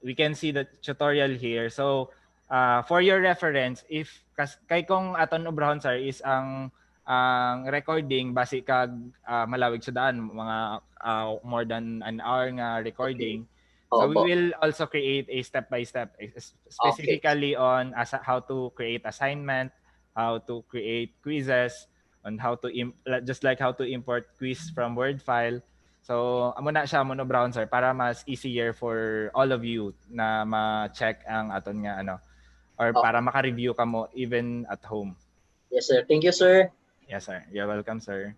the tutorial here. So for your reference, if kay kung aton obrahon sir is ang ang recording base kag malawig sa daan mga more than an hour nga recording. So we Opo. will also create a step by step specifically on how to create assignment, how to create quizzes, on how to just like how to import quiz from Word file. So amo na siya mono browser para mas easier for all of you na ma-check ang aton nga ano or para maka-review ka mo even at home. Yes, sir. Thank you, sir. Yes, sir. You're welcome, sir.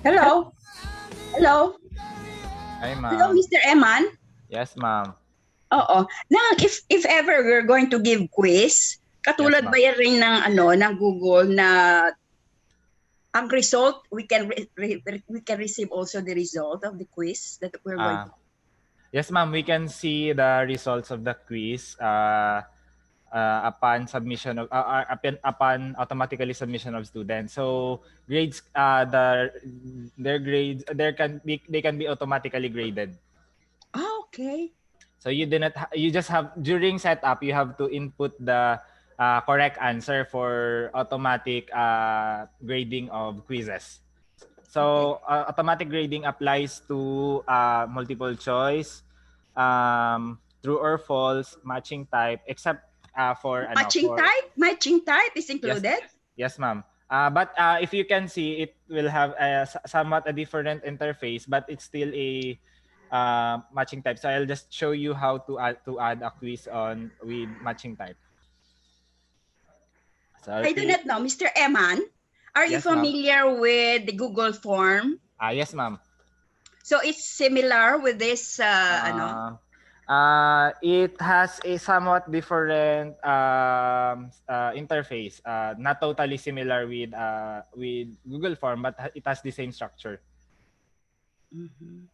Hello? Hello? Hi, Hello, ma'am. Mr. Eman? Yes, ma'am. Oo. Now, if ever we're going to give quiz, katulad Yes, ma'am. ba yan rin ng Google na ang result, we can receive also the result of the quiz that we're going to. Yes, ma'am. We can see the results of the quiz upon submission of upon automatically submission of students. So grades, their grades, they can be automatically graded. Okay. So you just have during setup you have to input the correct answer for automatic grading of quizzes. So automatic grading applies to multiple choice, true or false, matching type, except for matching type is included. Yes, ma'am. But if you can see, it will have somewhat a different interface, but it's still a matching type. So I'll just show you how to add a quiz with matching type. So I do not know, Mr. Eman. Are you familiar with the Google form? Yes, ma'am. So it's similar with this it has a somewhat different interface. Not totally similar with Google Form, but it has the same structure. Mm-hmm.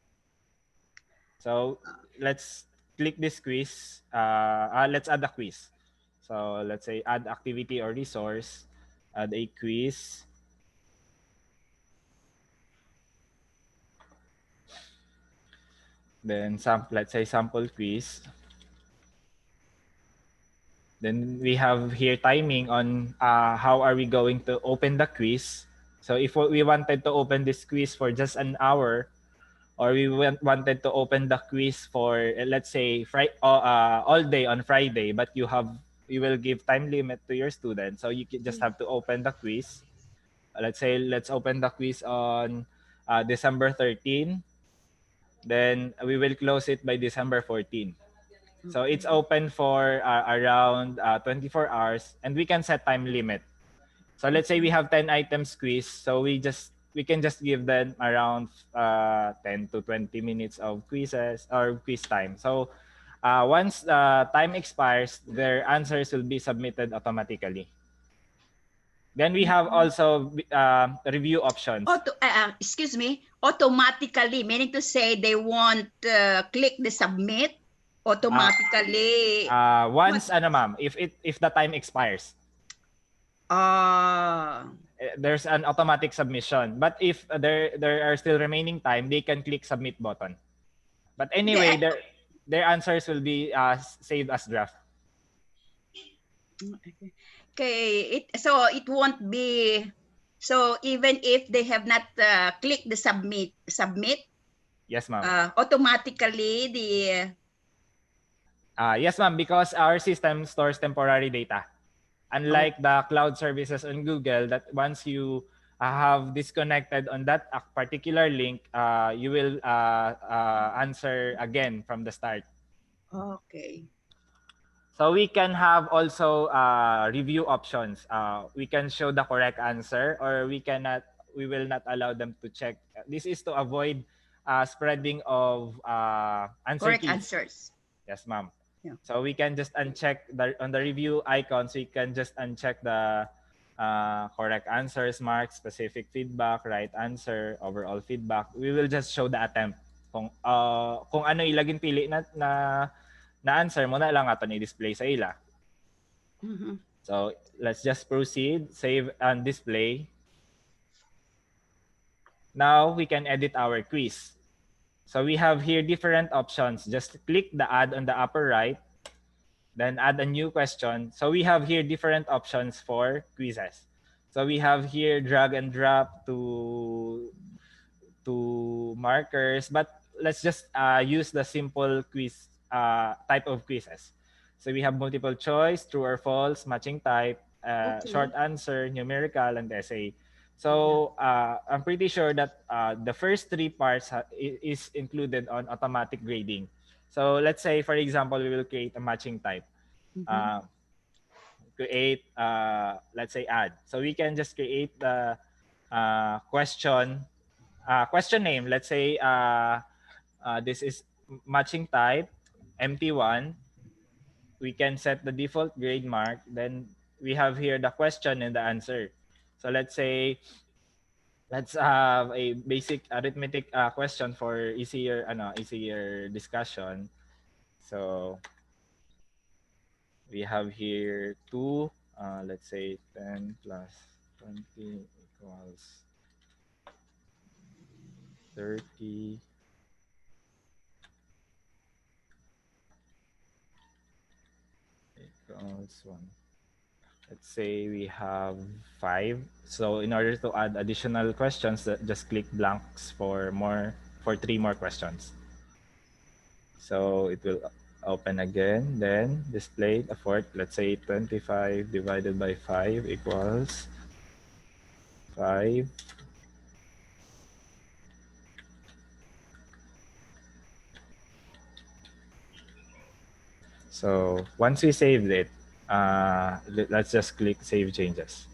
So let's click this quiz. Let's add a quiz. So let's say add activity or resource. Add a quiz. Then let's say sample quiz. Then we have here timing on how are we going to open the quiz. So if we wanted to open this quiz for just an hour, or we wanted to open the quiz for let's say all day on Friday, but you will give time limit to your student, so you just have to open the quiz. Let's say let's open the quiz on December 13. Then we will close it by December 14. So it's open for around 24 hours, and we can set time limit. So let's say we have 10 items quiz, so we can just give them around 10 to 20 minutes of quizzes or quiz time. So once time expires, their answers will be submitted automatically. Then we have also review options. Excuse me, automatically, meaning to say they won't click the submit automatically. Once ma'am, if the time expires. There's an automatic submission, but if there are still remaining time, they can click submit button. But anyway, their answers will be saved as draft. Okay, so it won't be, so even if they have not clicked the submit. Yes, ma'am. Automatically the. Yes, ma'am, because our system stores temporary data. Unlike the cloud services on Google, that once you have disconnected on that particular link, you will answer again from the start. Okay. So we can have also review options. We can show the correct answer, or we will not allow them to check. This is to avoid spreading of answer correct keys. Answers. Yes, ma'am. Yeah. So we can just uncheck on the review icon. So you can just uncheck the correct answers, mark, specific feedback, right answer, overall feedback. We will just show the attempt. Kung ano ilagin pili na answer mo na lang ato ni display sa ila. Mm-hmm. So let's just proceed, save and display. Now we can edit our quiz. So we have here different options. Just click the add on the upper right, then add a new question. So we have here different options for quizzes. So we have here drag and drop to markers, but let's just use the simple quiz type of quizzes. So we have multiple choice, true or false, matching type, Okay. short answer, numerical, and essay. So I'm pretty sure that the first three parts is included on automatic grading. So let's say, for example, we will create a matching type. Create, let's say, add. So we can just create the question name. Let's say this is matching type, empty one. We can set the default grade mark. Then we have here the question and the answer. So let's say, let's have a basic arithmetic question for easier discussion. So we have here 2, let's say 10 plus 20 equals 30. Equals 1. Let's say we have 5. So in order to add additional questions, just click blanks for 3 more questions. So it will open again, then display the fourth. Let's say 25 divided by 5 equals 5. So once we saved it, let's just click Save Changes.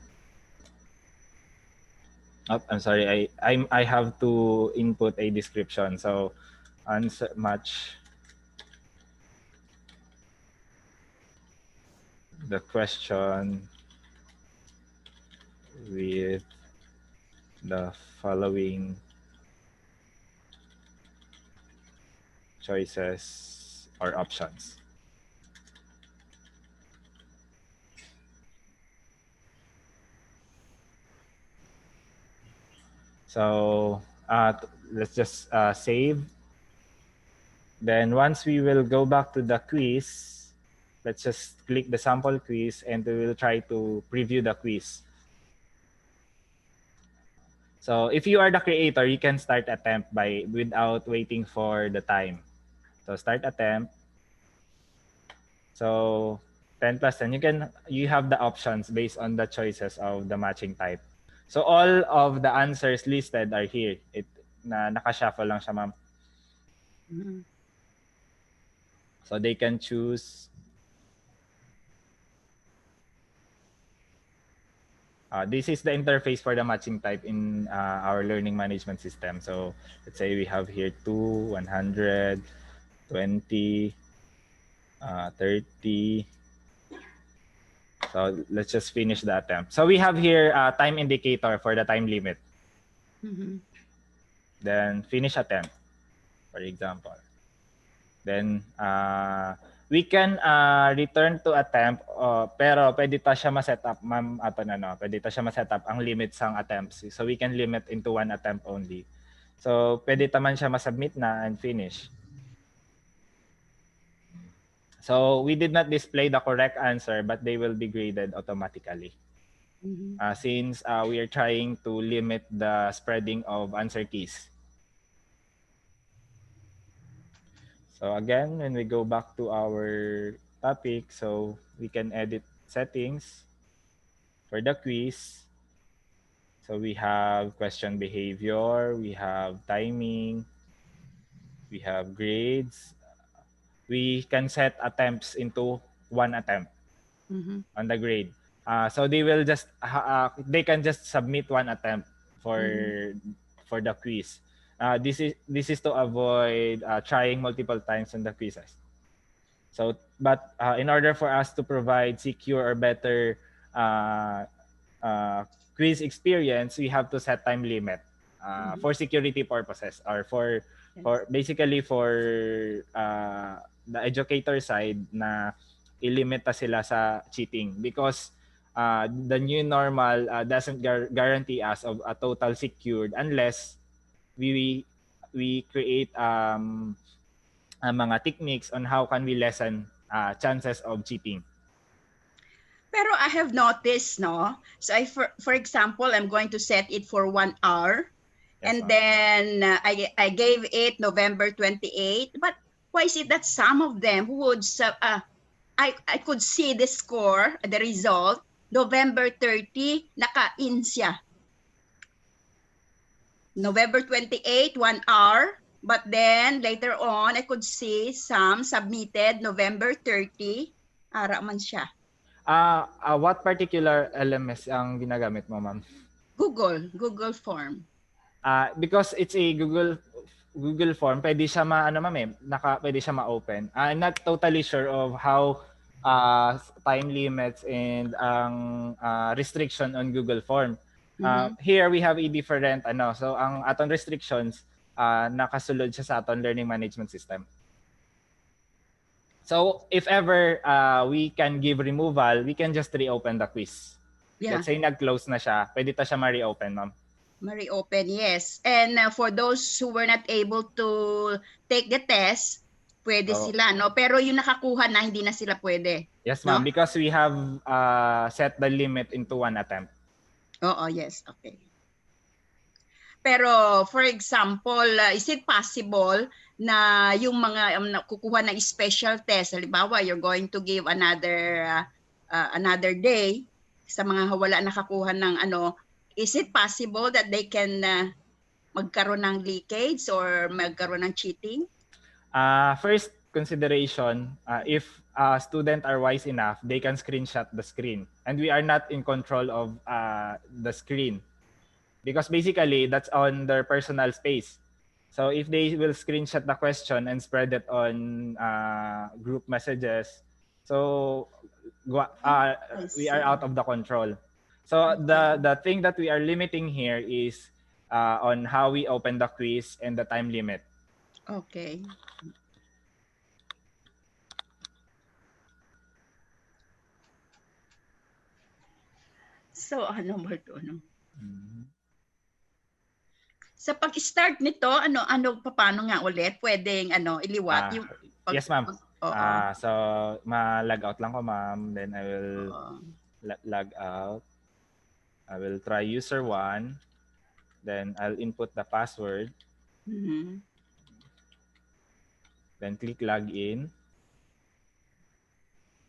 Oh, I'm sorry, I have to input a description. So answer match the question with the following choices or options. So let's just save. Then once we will go back to the quiz, let's just click the sample quiz and we will try to preview the quiz. So if you are the creator, you can start attempt without waiting for the time. So start attempt. So 10 plus 10, you have the options based on the choices of the matching type. So all of the answers listed are here. Naka-shuffle lang siya, ma'am. So they can choose. This is the interface for the matching type in our learning management system. So let's say we have here 2, 100, 20, 30. So let's just finish the attempt. So we have here a time indicator for the time limit. Then finish attempt, for example. Then we can return to attempt, pero pwede ta siya ma-set up, ma'am, pwede ta siya ma-set up ang limit sang attempts. So we can limit into 1 attempt only. So pwede ta man siya ma-submit na and finish. So we did not display the correct answer, but they will be graded automatically. Since we are trying to limit the spreading of answer keys. So again, when we go back to our topic, so we can edit settings for the quiz. So we have question behavior, we have timing, we have grades. We can set attempts into 1 attempt on the grade. So they will just they can just submit 1 attempt for the quiz. This is to avoid trying multiple times on the quizzes. So, but in order for us to provide secure or better quiz experience, we have to set time limit for security purposes, or for basically for the educator side na ilimit sila sa cheating, because the new normal doesn't guarantee us of a total secured unless we create mga techniques on how can we lessen chances of cheating. Pero I have noticed, no? So for example, I'm going to set it for 1 hour. Yes, And ma'am. then I gave it November 28. But why is it that some of them would, I could see the score, the result, November 30, naka-in siya. November 28, 1 hour. But then later on, I could see some submitted November 30, ara man siya. What particular LMS ang ginagamit mo, ma'am? Google form. Because it's a Google form, pwede siya pwede siya ma-open. I'm not totally sure of how time limits and restriction on Google form. Here we have a different so ang aton restrictions nakasulod siya sa aton learning management system. So if ever we can give removal, we can just reopen the quiz. Yeah. Let's say nag-close na siya, pwede ta siya ma-reopen, ma'am. Ma-reopen, yes. And for those who were not able to take the test, pwede sila, no? Pero yung nakakuha na, hindi na sila pwede. Yes, ma'am, no? because we have set the limit into 1 attempt. Oo, yes, okay. Pero for example, is it possible na yung mga kukuha ng special test, halimbawa you're going to give another day sa mga wala nakakuha ng is it possible that they can magkaroon ng leakage or magkaroon ng cheating? First consideration, if students are wise enough, they can screenshot the screen. And we are not in control of the screen. Because basically, that's on their personal space. So if they will screenshot the question and spread it on group messages, so we are out of the control. So the thing that we are limiting here is on how we open the quiz and the time limit. Okay. So more to Sa pag-start nito, paano nga ulit? Pwedeng iliwat yung Yes, ma'am. So ma-log out lang ko, ma'am. Then I will log out. I will try user 1. Then I'll input the password. Then click login.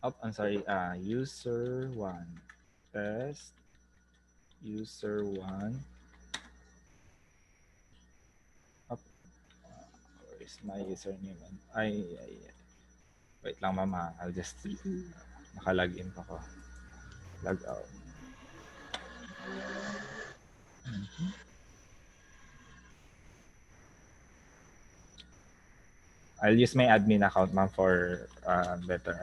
Oh, I'm sorry. User 1. Test. User 1. Where's my username? Wait lang, mama. I'll just naka-login pa ko. Log out. I'll use my admin account, ma'am, for better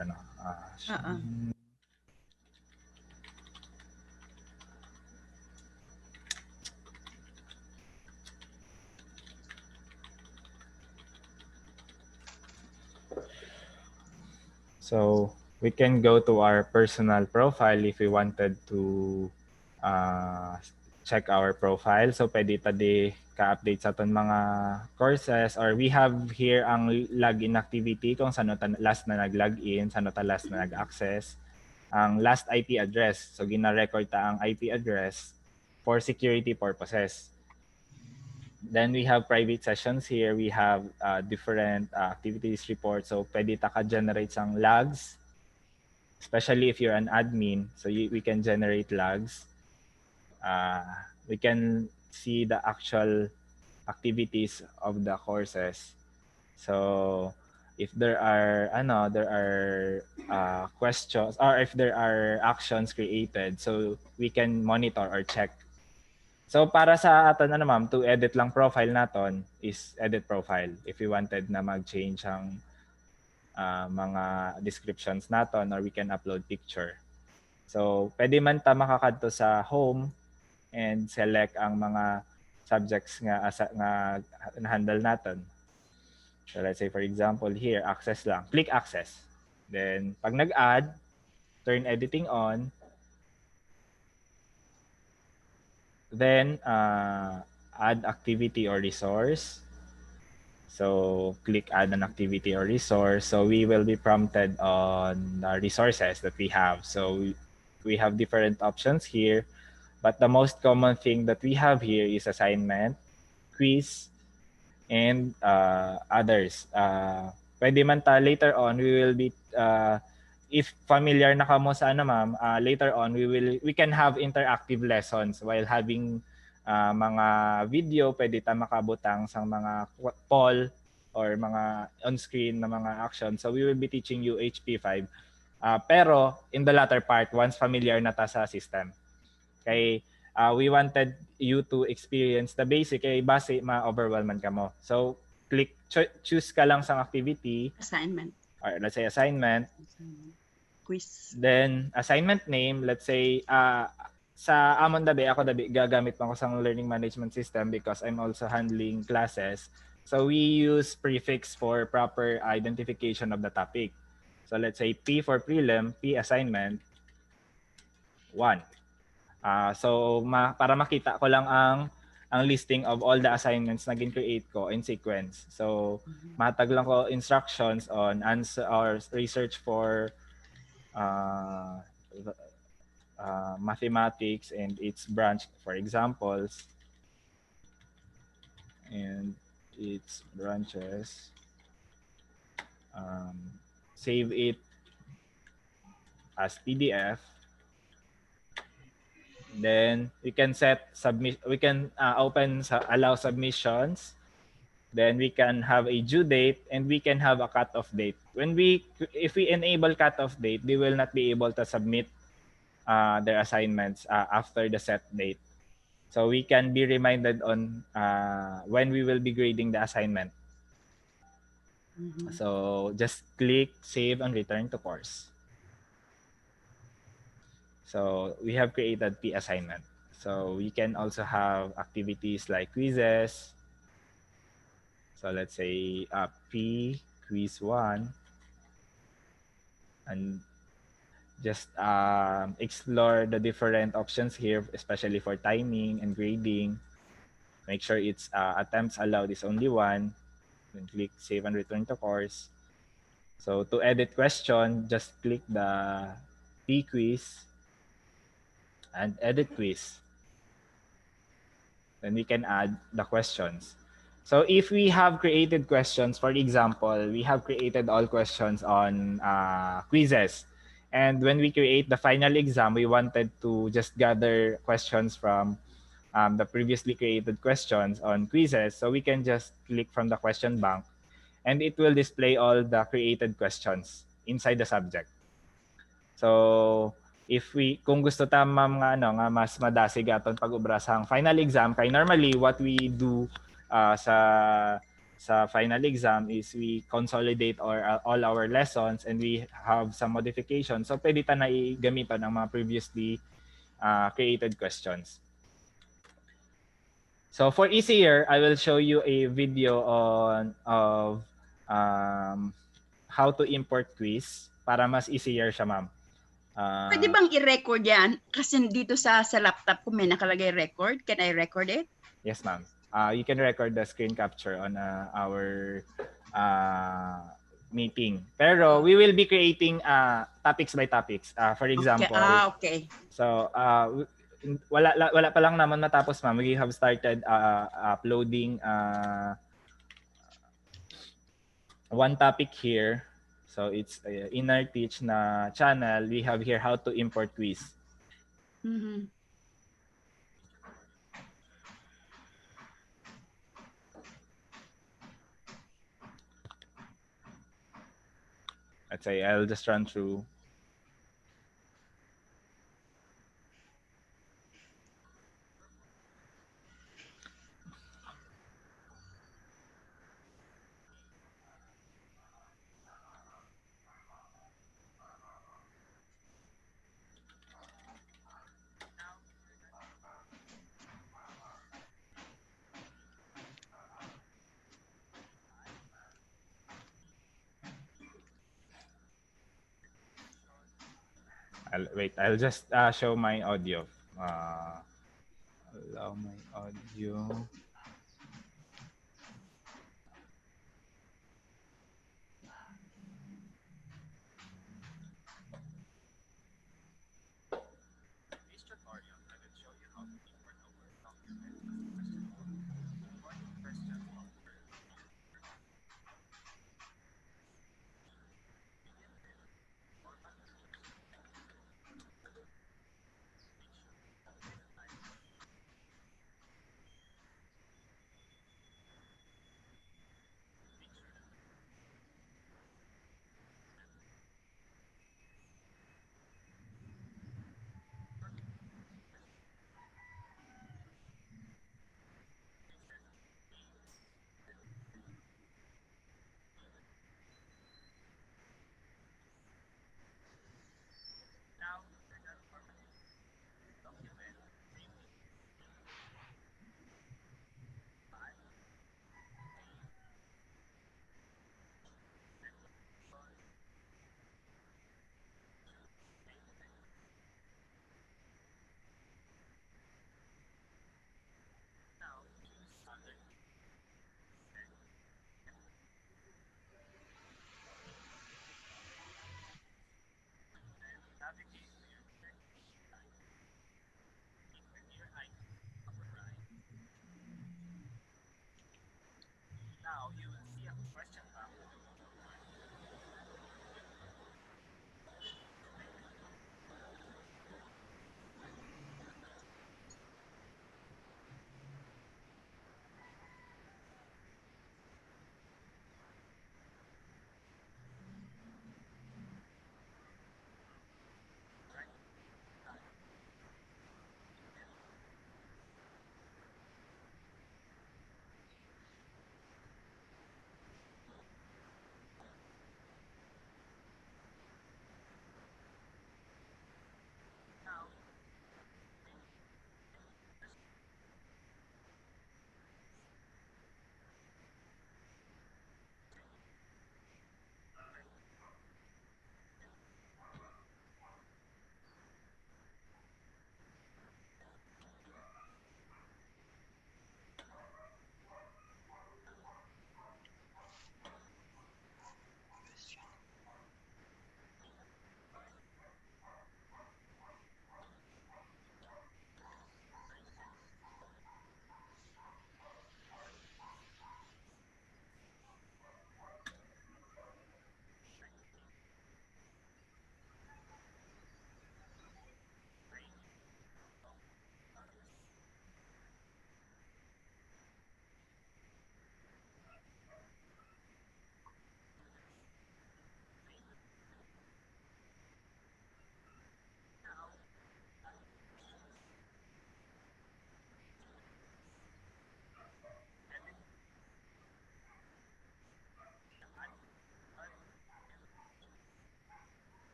So we can go to our personal profile if we wanted to check our profile. So pwede tadi ka-update sa aton mga courses, or we have here ang login activity kung saan ta last na nag-login, saan ta last na nag-access, ang last IP address. So gina-record ta ang IP address for security purposes. Then we have private sessions here. We have different activities reports. So pwede ta ka-generate sang logs, especially if you're an admin. So we can generate logs. We can see the actual activities of the courses. So if there are questions, or if there are actions created, so we can monitor or check. So para sa aton ma'am, to edit lang profile naton is edit profile. If we wanted na mag-change ang mga descriptions naton, or we can upload picture. So pwede man ta makakadto sa home and select ang mga subjects nga handle natin. So let's say for example here, access lang. Click access. Then pag nag-add, turn editing on. Then add activity or resource. So click add an activity or resource. So we will be prompted on the resources that we have. So we have different options here, but the most common thing that we have here is assignment, quiz, and others. Pwede man later on we will be if familiar na kamo sa ano ma'am, later on we can have interactive lessons while having mga video, pwede ta makabutang sa mga poll or mga on-screen na mga action. So we will be teaching you HP5. Pero in the latter part, once familiar na ta sa system. Kay we wanted you to experience the basic, kay base ma-overwhelman ka mo. So click, choose ka lang sa activity. Assignment. Or let's say assignment. Quiz. Then assignment name, let's say sa amon dabi ako gagamit pa ko sa learning management system because I'm also handling classes. So we use prefix for proper identification of the topic. So let's say P for prelim, P assignment 1. So para makita ko lang ang listing of all the assignments na gin-create ko in sequence. So matag lang ko instructions on answer or research for mathematics and its branch, for examples, and its branches. Save it as PDF. Then we can set submit. We can allow submissions. Then we can have a due date and we can have a cutoff date. If we enable cutoff date, they will not be able to submit their assignments after the set date. So we can be reminded on when we will be grading the assignment. So just click save and return to course. So we have created P assignment. So we can also have activities like quizzes. So let's say P quiz 1 and just explore the different options here, especially for timing and grading. Make sure it's attempts allowed is only 1. Then click save and return to course. So to edit question, just click the P quiz and edit quiz. Then we can add the questions. So if we have created questions, for example, we have created all questions on quizzes. And when we create the final exam, we wanted to just gather questions from the previously created questions on quizzes. So we can just click from the question bank and it will display all the created questions inside the subject. So kung gusto ta ma'am nga mas madasig aton pag-ubra sa final exam, kay normally what we do sa final exam is we consolidate all our lessons and we have some modifications. So pwede ta na igamitan ang mga previously created questions. So for easier, I will show you a video of how to import quiz para mas easier siya ma'am. Pwede bang i-record yan? Kasi dito sa laptop ko may nakalagay record. Can I record it? Yes, ma'am. You can record the screen capture on our meeting. Pero we will be creating topics by topics. For example. Okay. So wala pa lang naman matapos, ma'am. We have started uploading one topic here. So it's in our Teach na channel. We have here how to import quiz. Let's say I'll just run through. I'll just show my audio. Allow my audio.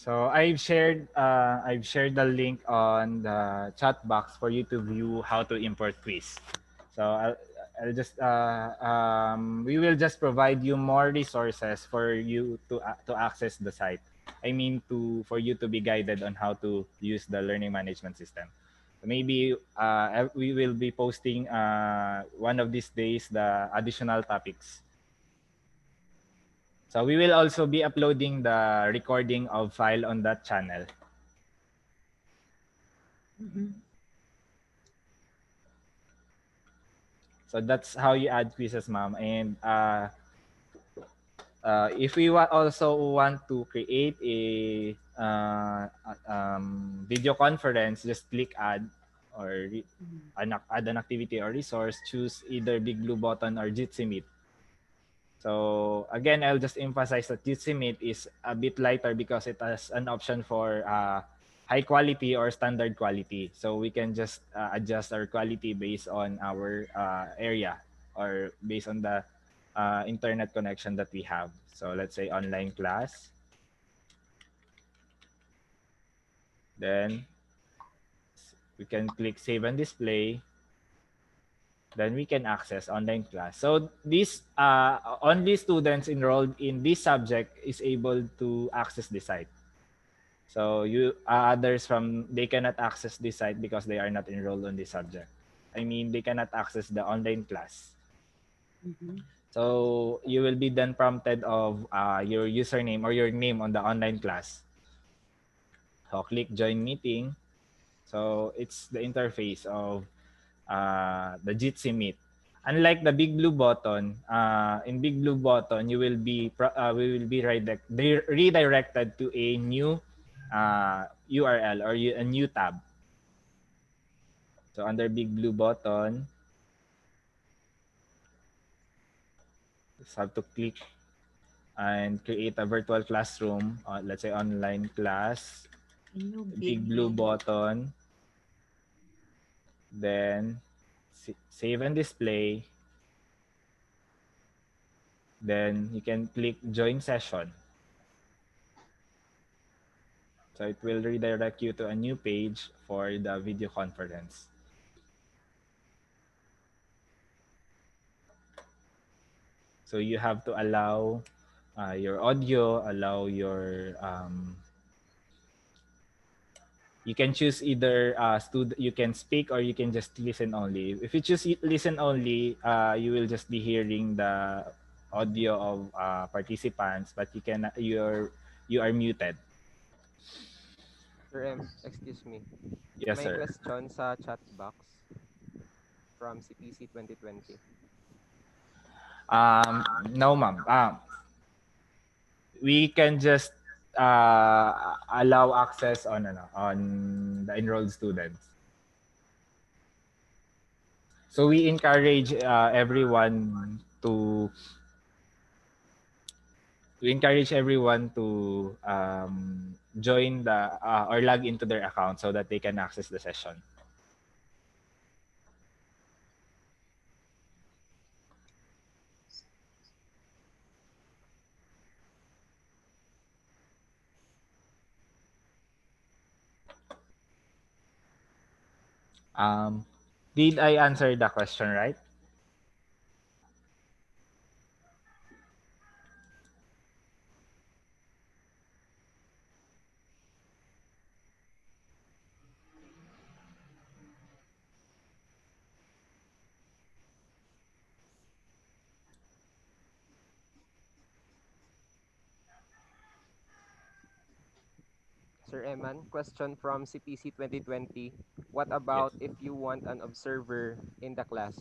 So I've shared the link on the chat box for you to view how to import quiz. So I'll just we will just provide you more resources for you to access the site. I mean for you to be guided on how to use the learning management system. Maybe we will be posting one of these days the additional topics. So we will also be uploading the recording of file on that channel. So that's how you add quizzes, ma'am. And if we also want to create a video conference, just click add or add an activity or resource. Choose either Big Blue Button or Jitsi Meet. So again, I'll just emphasize that Jitsi Meet is a bit lighter because it has an option for high quality or standard quality. So we can just adjust our quality based on our area or based on the internet connection that we have. So let's say online class. Then we can click save and display. Then we can access online class. So these only students enrolled in this subject is able to access the site. So you others from they cannot access this site because they are not enrolled on this subject. I mean, they cannot access the online class. So you will be then prompted of your username or your name on the online class. So click join meeting. So it's the interface of the Jitsi Meet. Unlike the Big Blue Button, in Big Blue Button, we will be redirected to a new URL or a new tab. So under Big Blue Button, just have to click and create a virtual classroom. Let's say online class, Big Blue Button, then save and display. Then you can click join session. So it will redirect you to a new page for the video conference. So you have to allow your audio, allow your you can choose either you can speak or you can just listen only. If you choose listen only, you will just be hearing the audio of participants, but you are muted. Sir M, excuse me. Yes, May sir. question sa chat box from CPC 2020. No, ma'am. We can just allow access on the enrolled students. So we encourage everyone to join the or log into their account so that they can access the session. Did I answer the question right? Sir Eman, question from CPC 2020. What about if you want an observer in the class?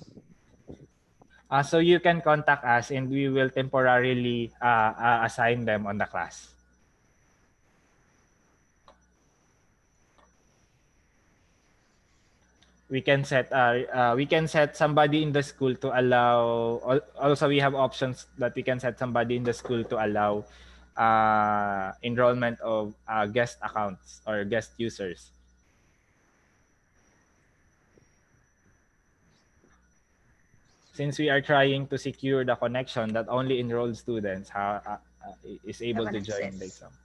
So you can contact us and we will temporarily assign them on the class. We can set somebody in the school to allow. Also, we have options that we can set somebody in the school to allow enrollment of guest accounts or guest users. Since we are trying to secure the connection that only enrolled students is able to join the exam.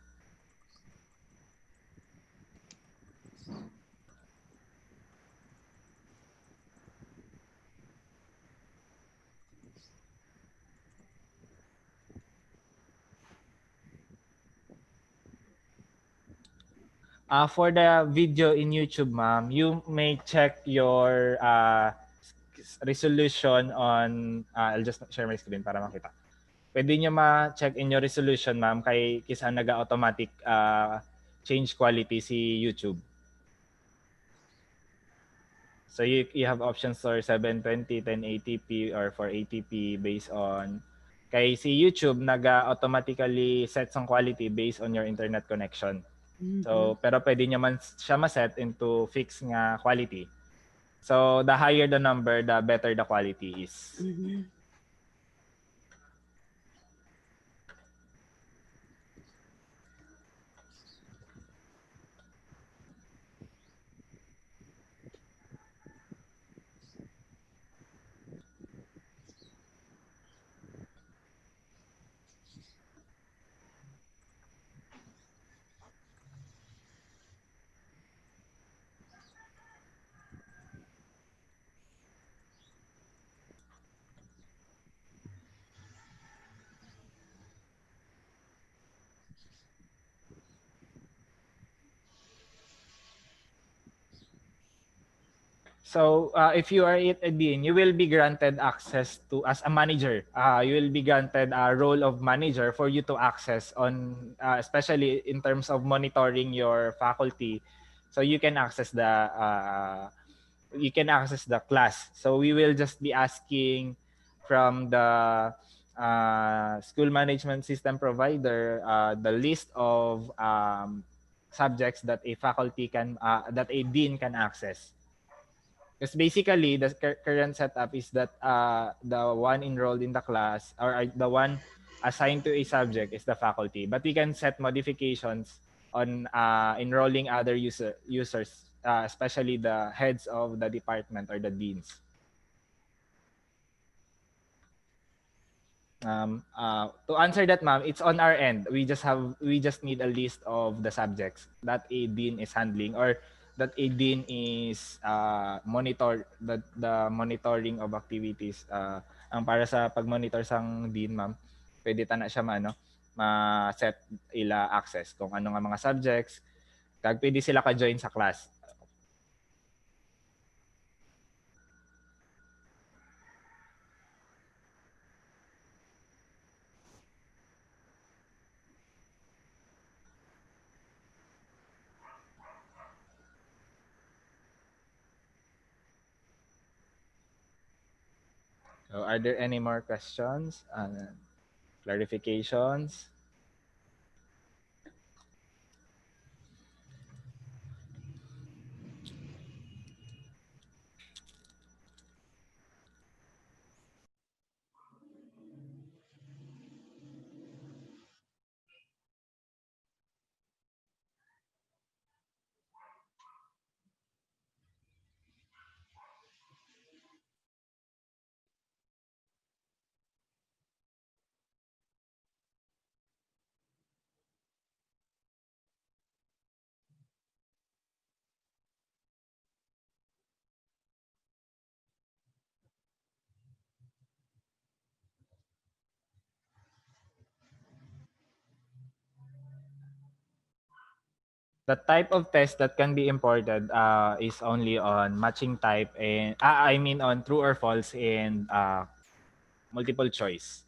For the video in YouTube, ma'am, you may check your resolution on, I'll just share my screen para makita. Pwede nyo ma-check in your resolution, ma'am, kay kisa nag-automatic change quality si YouTube. So you have options for 720, 1080p, or 480p based on, kay si YouTube nag-automatically set ang quality based on your internet connection. So, pero pwede nyo man siya ma-set into fixed nga quality. So, the higher the number, the better the quality is. So if you are a dean, you will be granted access to as a manager. You will be granted a role of manager for you to access on, especially in terms of monitoring your faculty. So you can access the class. So we will just be asking from the school management system provider the list of subjects that a faculty can that a dean can access. Because basically, the current setup is that the one enrolled in the class or the one assigned to a subject is the faculty. But we can set modifications on enrolling other users, especially the heads of the department or the deans. To answer that, ma'am, it's on our end. We just need a list of the subjects that a dean is handling, or that a dean is the monitoring of activities. Ang para sa pag-monitor sang dean, ma'am, pwede ta na siya ma-set ila access kung ano nga mga subjects, kag pwede sila ka-join sa class. So are there any more questions? Clarifications? The type of test that can be imported is only on matching type and I mean on true or false and multiple choice.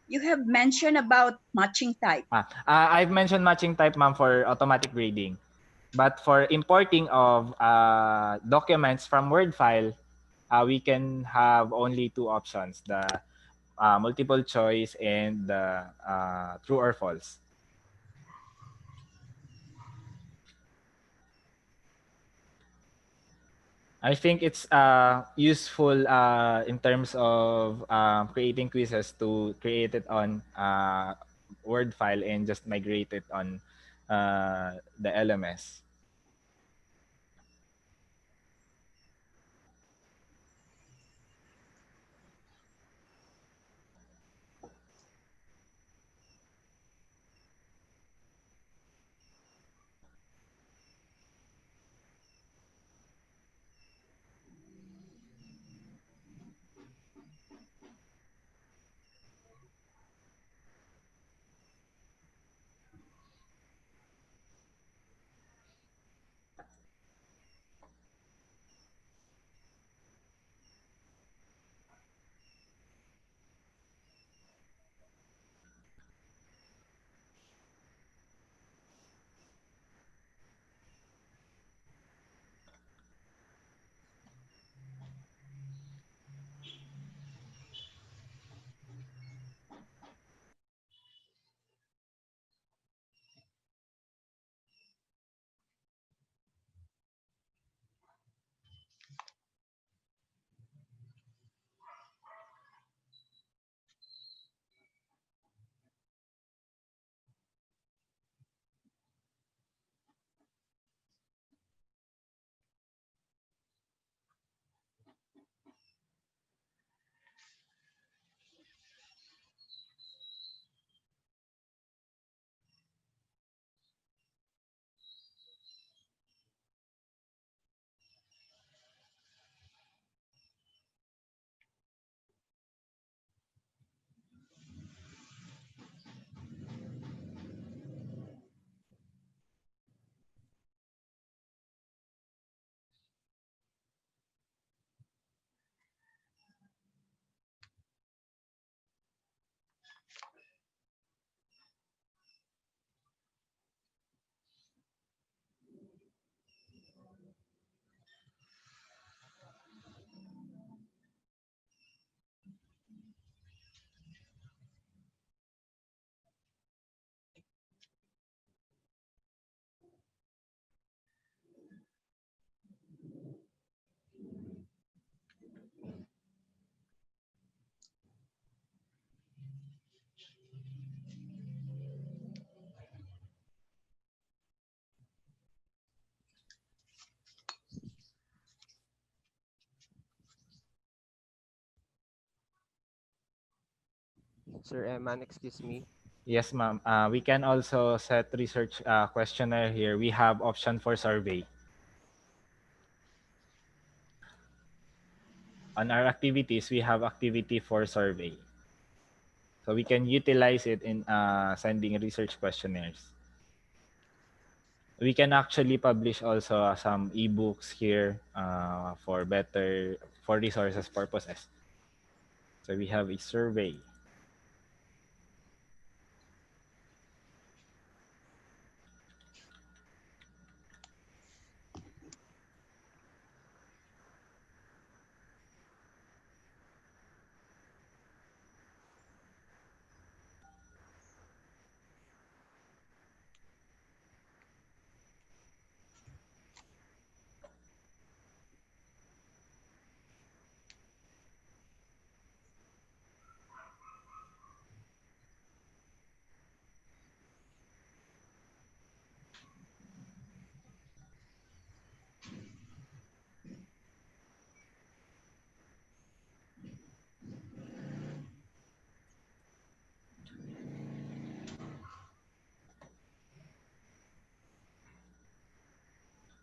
You have mentioned about matching type. I've mentioned matching type, ma'am, for automatic grading. But for importing of documents from Word file, we can have only two options, the multiple choice and the true or false. I think it's useful in terms of creating quizzes to create it on Word file and just migrate it on the LMS. Sir Eman, excuse me. Yes, ma'am. We can also set research questionnaire here. We have option for survey. On our activities, we have activity for survey. So we can utilize it in sending research questionnaires. We can actually publish also some ebooks here for resources purposes. So we have a survey.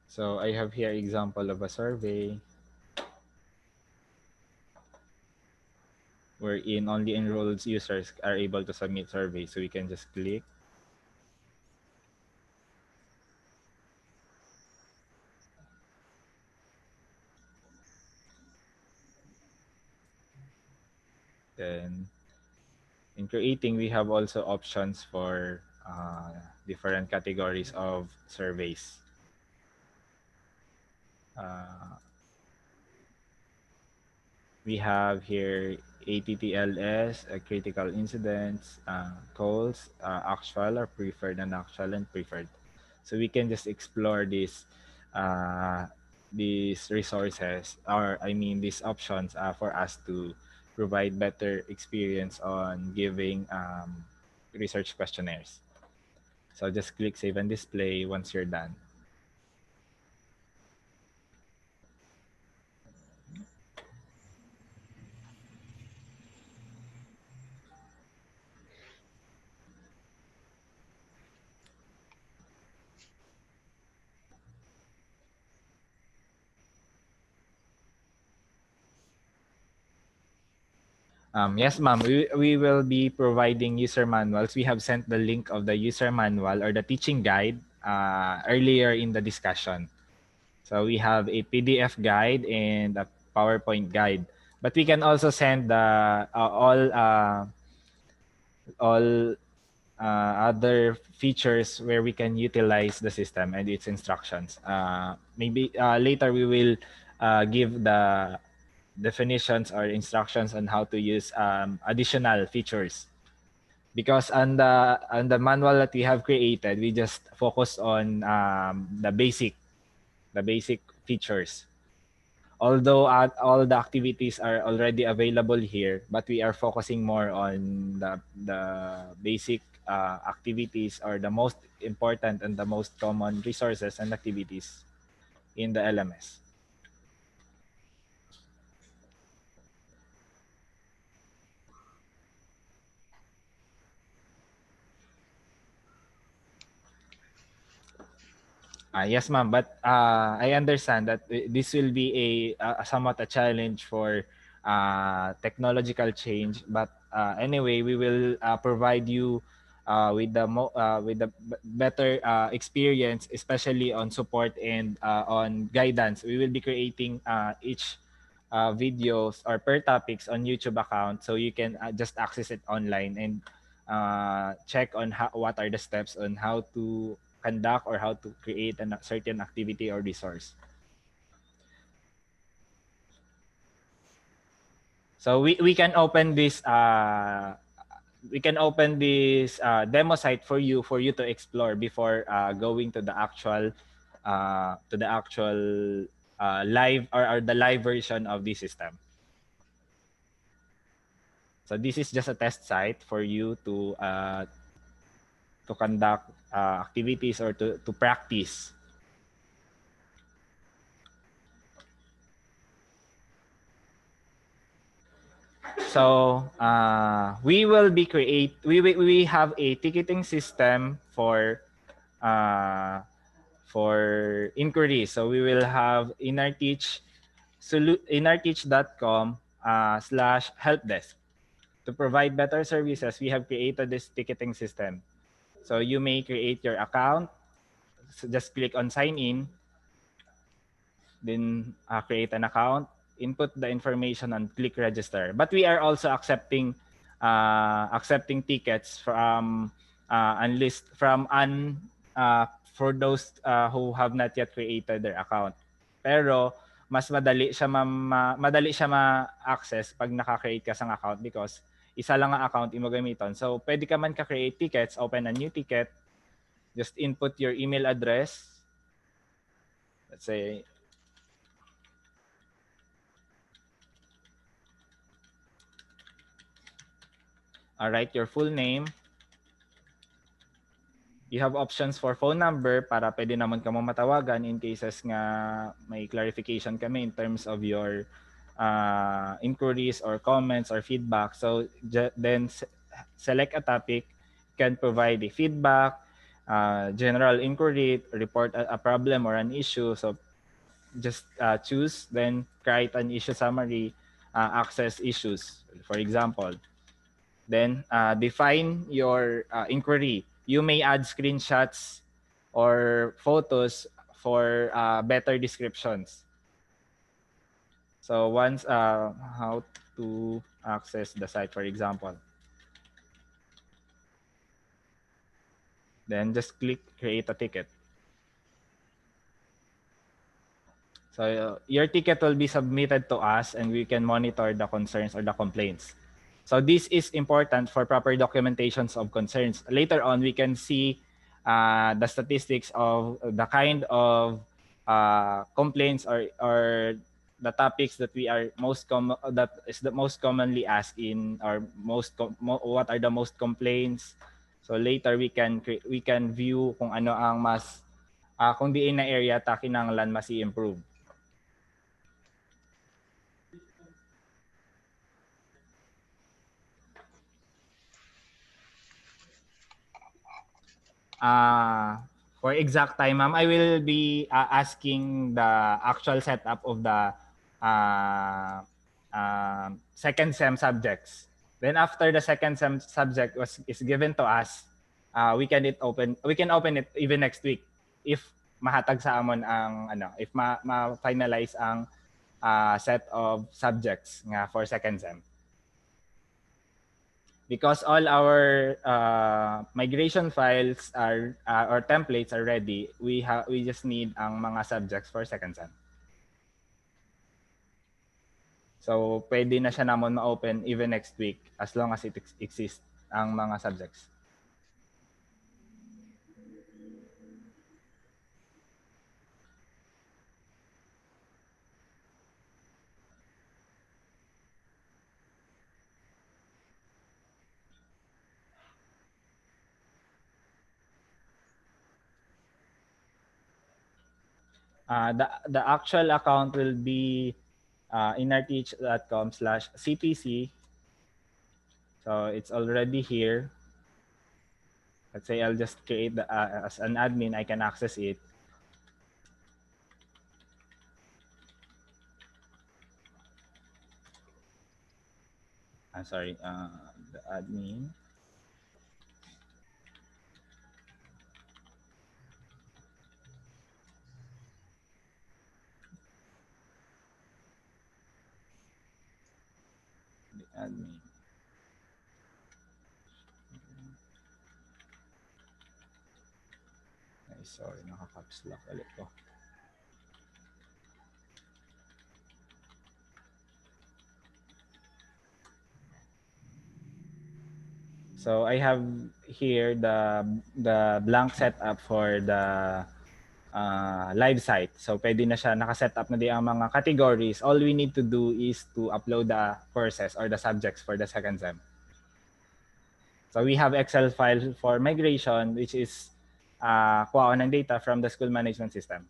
So I have here example of a survey wherein only enrolled users are able to submit surveys. So we can just click. Then in creating, we have also options for different categories of surveys. We have here ATTLS, critical incidents, calls, actual or preferred, and actual and preferred. So we can just explore these resources, or I mean these options for us to provide better experience on giving research questionnaires. So just click save and display once you're done. Yes, ma'am. We will be providing user manuals. We have sent the link of the user manual or the teaching guide earlier in the discussion. So we have a PDF guide and a PowerPoint guide. But we can also send all other features where we can utilize the system and its instructions. Maybe later we will give the definitions or instructions on how to use additional features, because on the manual that we have created, we just focus on the basic features. Although all the activities are already available here, but we are focusing more on the basic activities, or the most important and the most common resources and activities in the LMS. Yes, ma'am. But I understand that this will be a somewhat a challenge for technological change. But anyway, we will provide you with the better experience, especially on support and on guidance. We will be creating each videos or per topics on YouTube account, so you can just access it online and check on what are the steps on how to conduct or how to create a certain activity or resource. So we can open this demo site for you to explore before going to the actual live or the live version of the system. So this is just a test site for you to conduct activities or to practice. So we have a ticketing system for inquiries. So we will have inarteach.com /helpdesk. To provide better services, we have created this ticketing system. So you may create your account. So just click on sign in, then create an account, input the information, and click register. But we are also accepting tickets from for those who have not yet created their account. Pero mas madali siya ma-access pag naka-create ka ng account because isa lang ang account imo gamiton. So pwede ka man ka-create tickets, open a new ticket, just input your email address. Let's say write your full name. You have options for phone number para pwede naman ka mo matawagan in cases nga may clarification kami in terms of your inquiries or comments or feedback. So then select a topic, can provide a feedback, general inquiry, report a problem or an issue. So just choose, then write an issue summary, access issues, for example. Then define your inquiry. You may add screenshots or photos for better descriptions. So once how to access the site, for example. Then just click create a ticket. So your ticket will be submitted to us and we can monitor the concerns or the complaints. So this is important for proper documentations of concerns. Later on, we can see the statistics of the kind of complaints or the topics that that is the most commonly asked in, or what are the most complaints. So later we can view kung ano ang mas kung diin na area ta kinahanglan mas i-improve. For exact time, ma'am, I will be asking the actual setup of the second sem subjects. Then after the second sem subject is given to us, we can open it even next week if mahatag sa amon ang if ma-finalize ang set of subjects nga for second sem. Because all our migration files are or templates are ready, we just need ang mga subjects for second sem. So pwede na siya namon ma-open even next week as long as it exists ang mga subjects. The actual account will be inarteach.com/cpc. So it's already here. Let's say I'll just create as an admin, I can access it. Sorry, the admin. Admin. Ay, sorry, naka-caps lock ulit ko. So I have here the blank setup for the live site. So pwede na siya naka-set up na di ang mga categories. All we need to do is to upload the courses or the subjects for the second sem. So we have Excel file for migration, which is kuha ng data from the school management system.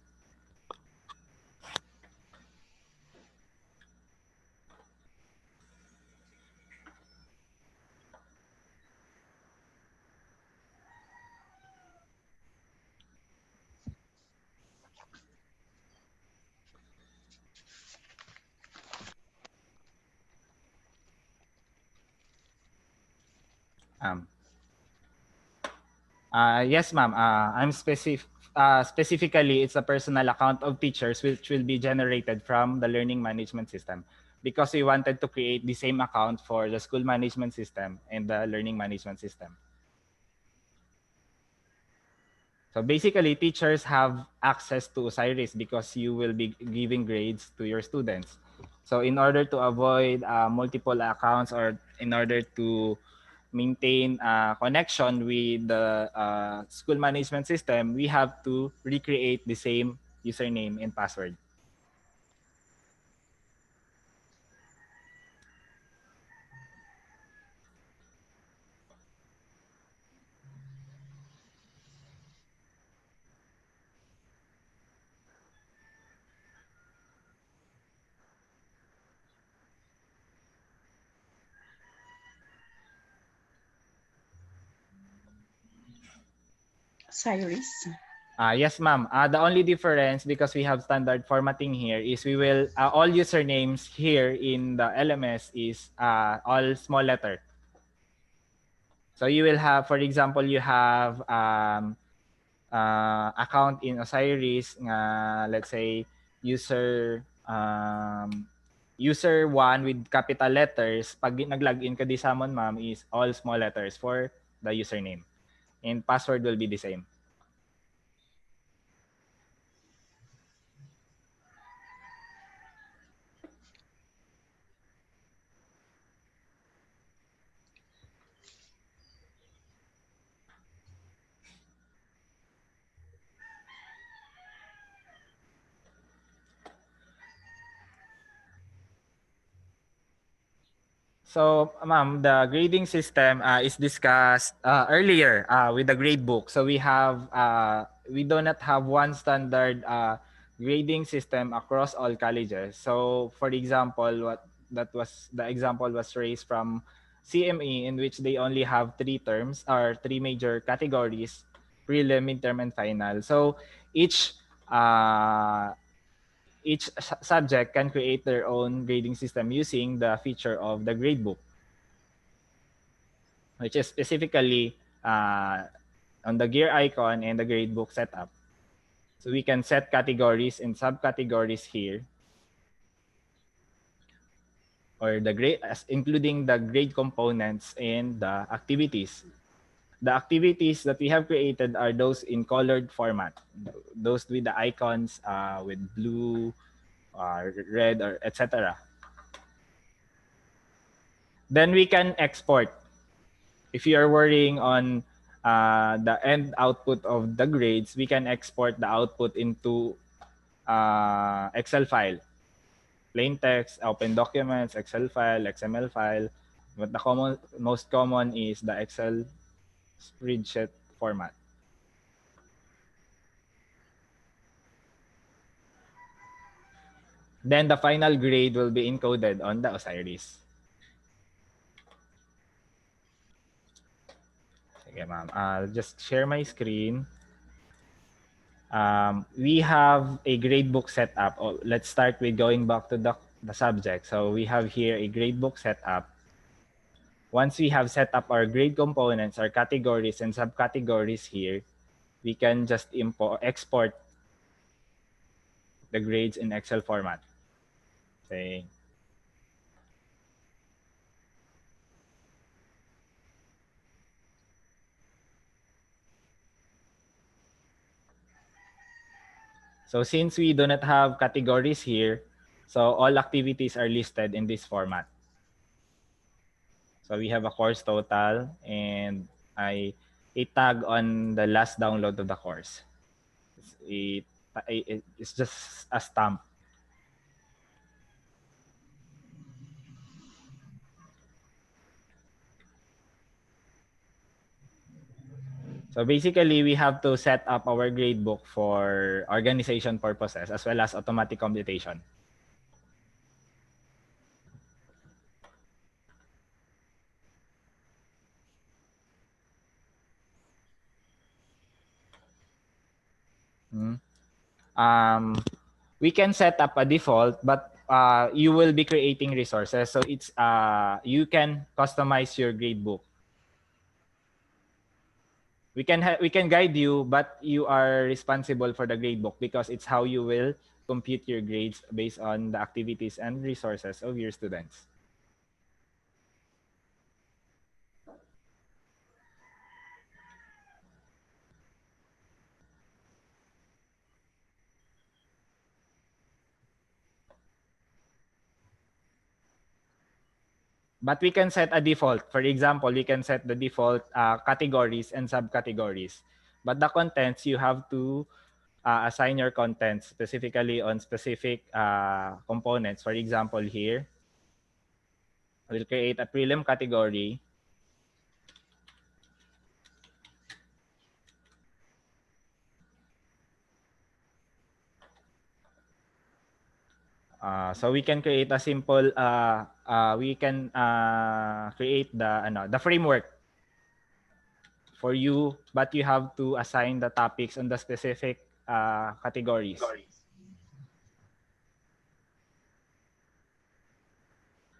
Um, yes, ma'am. Specifically, it's a personal account of teachers which will be generated from the learning management system because we wanted to create the same account for the school management system and the learning management system. So basically, teachers have access to Osiris because you will be giving grades to your students. So in order to avoid multiple accounts or in order to maintain a connection with the school management system, we have to recreate the same username and password. Cyrus. Yes, ma'am. The only difference, because we have standard formatting here, is we will all usernames here in the LMS is all small letter. So you will have, for example, you have account in Osiris, let's say user user 1 with capital letters. Pag nag-login ka di samon, ma'am, is all small letters for the username. And password will be the same. So, ma'am, the grading system is discussed earlier with the grade book. So we do not have one standard grading system across all colleges. So, for example, the example was raised from CME, in which they only have three terms or three major categories: prelim, midterm, and final. So uh, each subject can create their own grading system using the feature of the gradebook, which is specifically on the gear icon and the gradebook setup. So we can set categories and subcategories here, or the grade, including the grade components and the activities. The activities that we have created are those in colored format, those with the icons with blue, red, or etc. Then we can export. If you are worrying on the end output of the grades, we can export the output into Excel file. Plain text, open documents, Excel file, XML file. But the most common is the Excel spreadsheet format. Then the final grade will be encoded on the Osiris. Okay, ma'am. I'll just share my screen. We have a gradebook setup. Oh, let's start with going back to the subject. So we have here a gradebook setup. Once we have set up our grade components, our categories and subcategories here, we can just export the grades in Excel format. Okay. So since we do not have categories here, so all activities are listed in this format. So we have a course total and a tag on the last download of the course. It's just a stamp. So basically, we have to set up our gradebook for organization purposes as well as automatic computation. We can set up a default, but you will be creating resources. So it's you can customize your gradebook. we can guide you, but you are responsible for the grade book because it's how you will compute your grades based on the activities and resources of your students. But we can set a default. For example, we can set the default categories and subcategories. But the contents, you have to assign your contents specifically on specific components. For example, here, we'll create a prelim category. So we can create a simple, we can create the framework for you, but you have to assign the topics on the specific categories.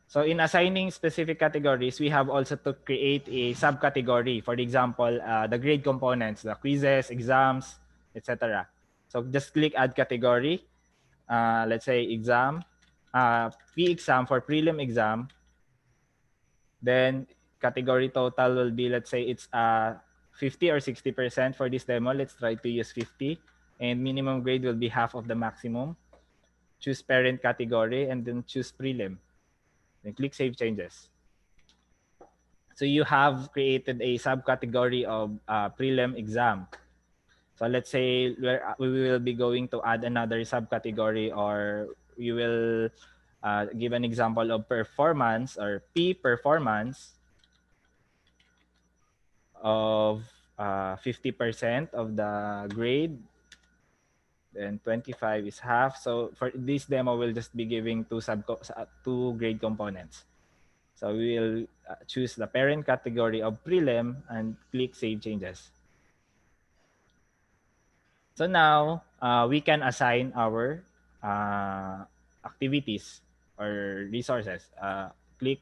So in assigning specific categories, we have also to create a subcategory. For example, the grade components, the quizzes, exams, etc. So just click add category. Let's say exam, P-exam for prelim exam. Then category total will be, let's say it's 50 or 60% for this demo. Let's try to use 50. And minimum grade will be half of the maximum. Choose parent category and then choose prelim. Then click Save Changes. So you have created a subcategory of prelim exam. So let's say we will be going to add another subcategory, or we will give an example of performance or P performance of 50% of the grade. Then 25 is half. So for this demo, we'll just be giving two grade components. So we will choose the parent category of prelim and click Save Changes. So now we can assign our activities or resources. Click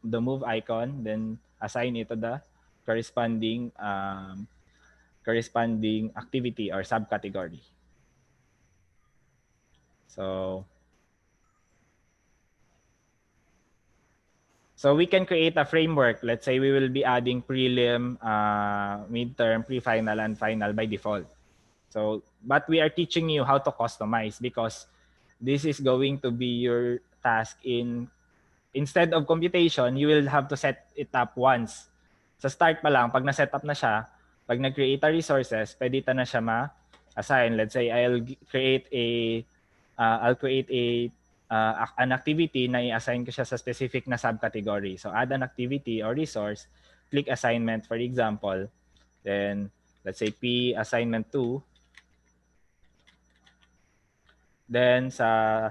the move icon, then assign it to the corresponding activity or subcategory. So we can create a framework. Let's say we will be adding prelim, midterm, pre-final, and final by default. So, but we are teaching you how to customize because this is going to be your task instead of computation, you will have to set it up once. Sa start pa lang, pag na-set up na siya, pag nag-create a resources, pwede na siya ma-assign. Let's say I'll create an activity na i-assign ko siya sa specific na subcategory. So add an activity or resource, click assignment for example. Then let's say P assignment 2. Then sa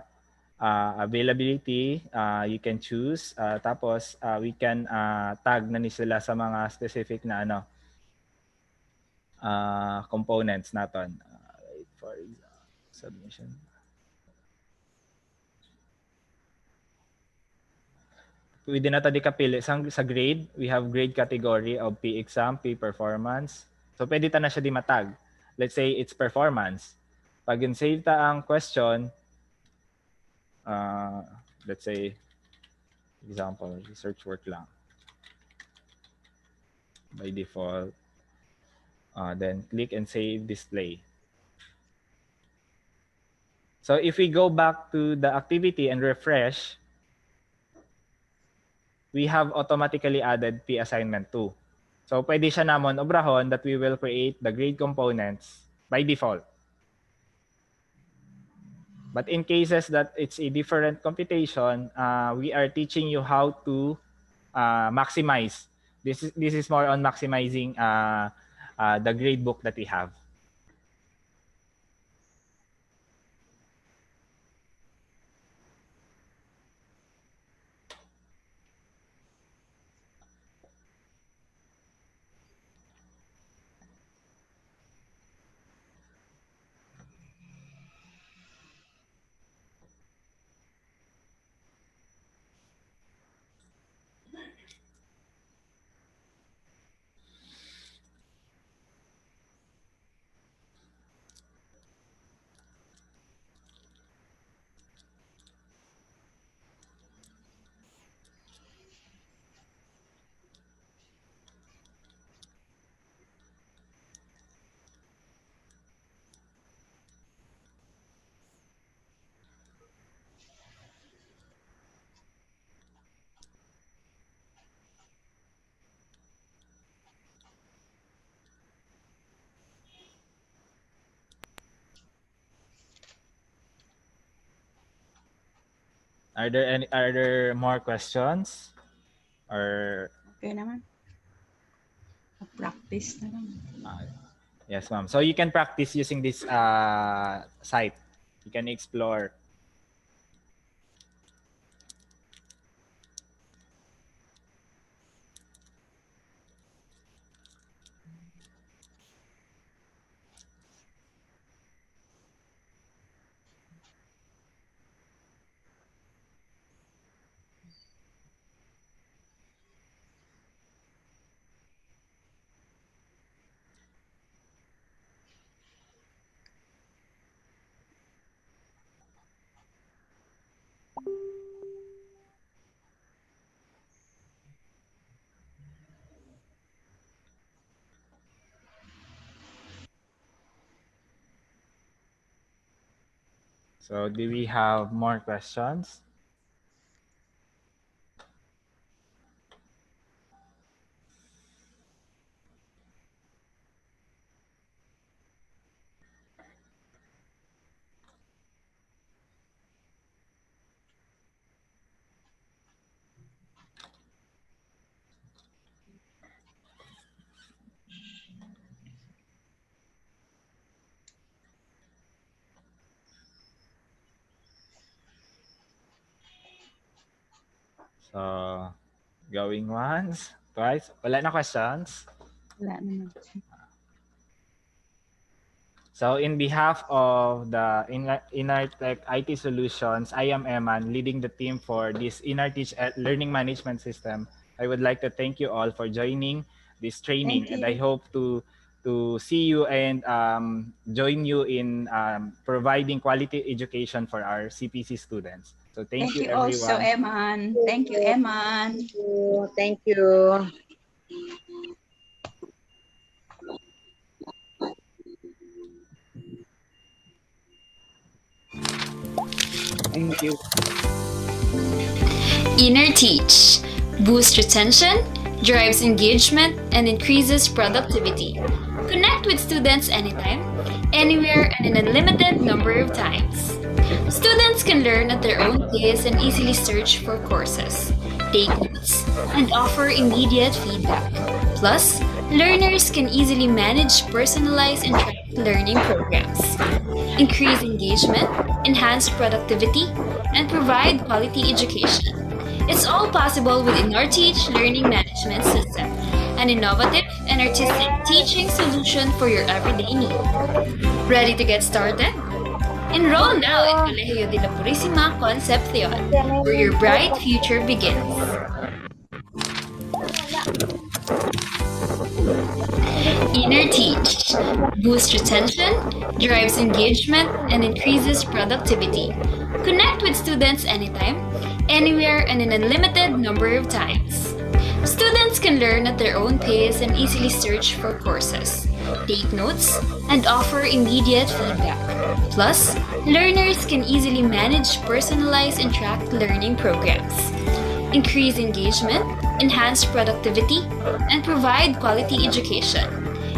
availability, you can choose. Tapos we can tag na sila sa mga specific na components natin. For submission. Pwede na tayo kapili. Sa grade, we have grade category of P exam, P performance. So pwede ta na siya di matag. Let's say it's performance. Pag in-save ta ang question, let's say, example, research work lang. By default. Then click and save display. So if we go back to the activity and refresh, we have automatically added P assignment 2. So pwede siya namon obrahon that we will create the grade components by default. But in cases that it's a different computation, we are teaching you how to maximize. This is more on maximizing the grade book that we have. Are there more questions? Or Okay naman. Practice na lang. yes, ma'am. So you can practice using this site. You can explore. So do we have more questions? So going once, twice. Wala na questions? Wala naman. So in behalf of the Inartech IT Solutions, I am Eman, leading the team for this Inarteach Learning Management System. I would like to thank you all for joining this training, Thank and I you. hope to see you and join you in providing quality education for our CPC students. So thank Thank you, you also, everyone. Eman. Thank you, Eman. Thank you. Thank you. Inner Teach boosts retention, drives engagement, and increases productivity. Connect with students anytime, anywhere, and in a limited number of times. Students can learn at their own pace and easily search for courses, take notes, and offer immediate feedback. Plus, learners can easily manage personalized and tracked learning programs, increase engagement, enhance productivity, and provide quality education. It's all possible within our Teach Learning Management System, an innovative and artistic teaching solution for your everyday need. Ready to get started? Enroll now in Colegio de la Purísima Concepcion, where your bright future begins. Inner Teach boosts retention, drives engagement, and increases productivity. Connect with students anytime, anywhere, and in a limited number of times. Students can learn at their own pace and easily search for courses, take notes, and offer immediate feedback. Plus, learners can easily manage personalized and tracked learning programs, increase engagement, enhance productivity, and provide quality education.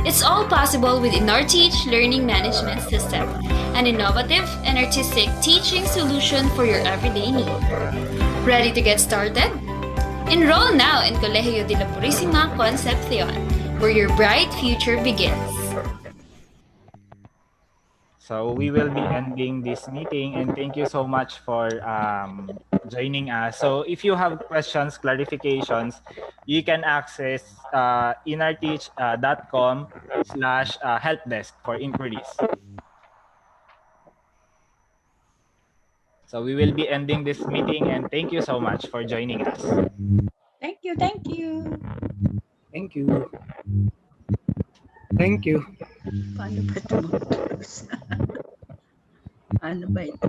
It's all possible within our Teach Learning Management System, an innovative and artistic teaching solution for your everyday need. Ready to get started? Enroll now in Colegio de la Purísima Concepcion, where your bright future begins. So we will be ending this meeting, and thank you so much for joining us. So if you have questions, clarifications, you can access inarteach.com/helpdesk for inquiries. So we will be ending this meeting, and thank you so much for joining us. Thank you. Thank you. Thank you. Thank you. Paano ba ito mag-close? Ano ba ito?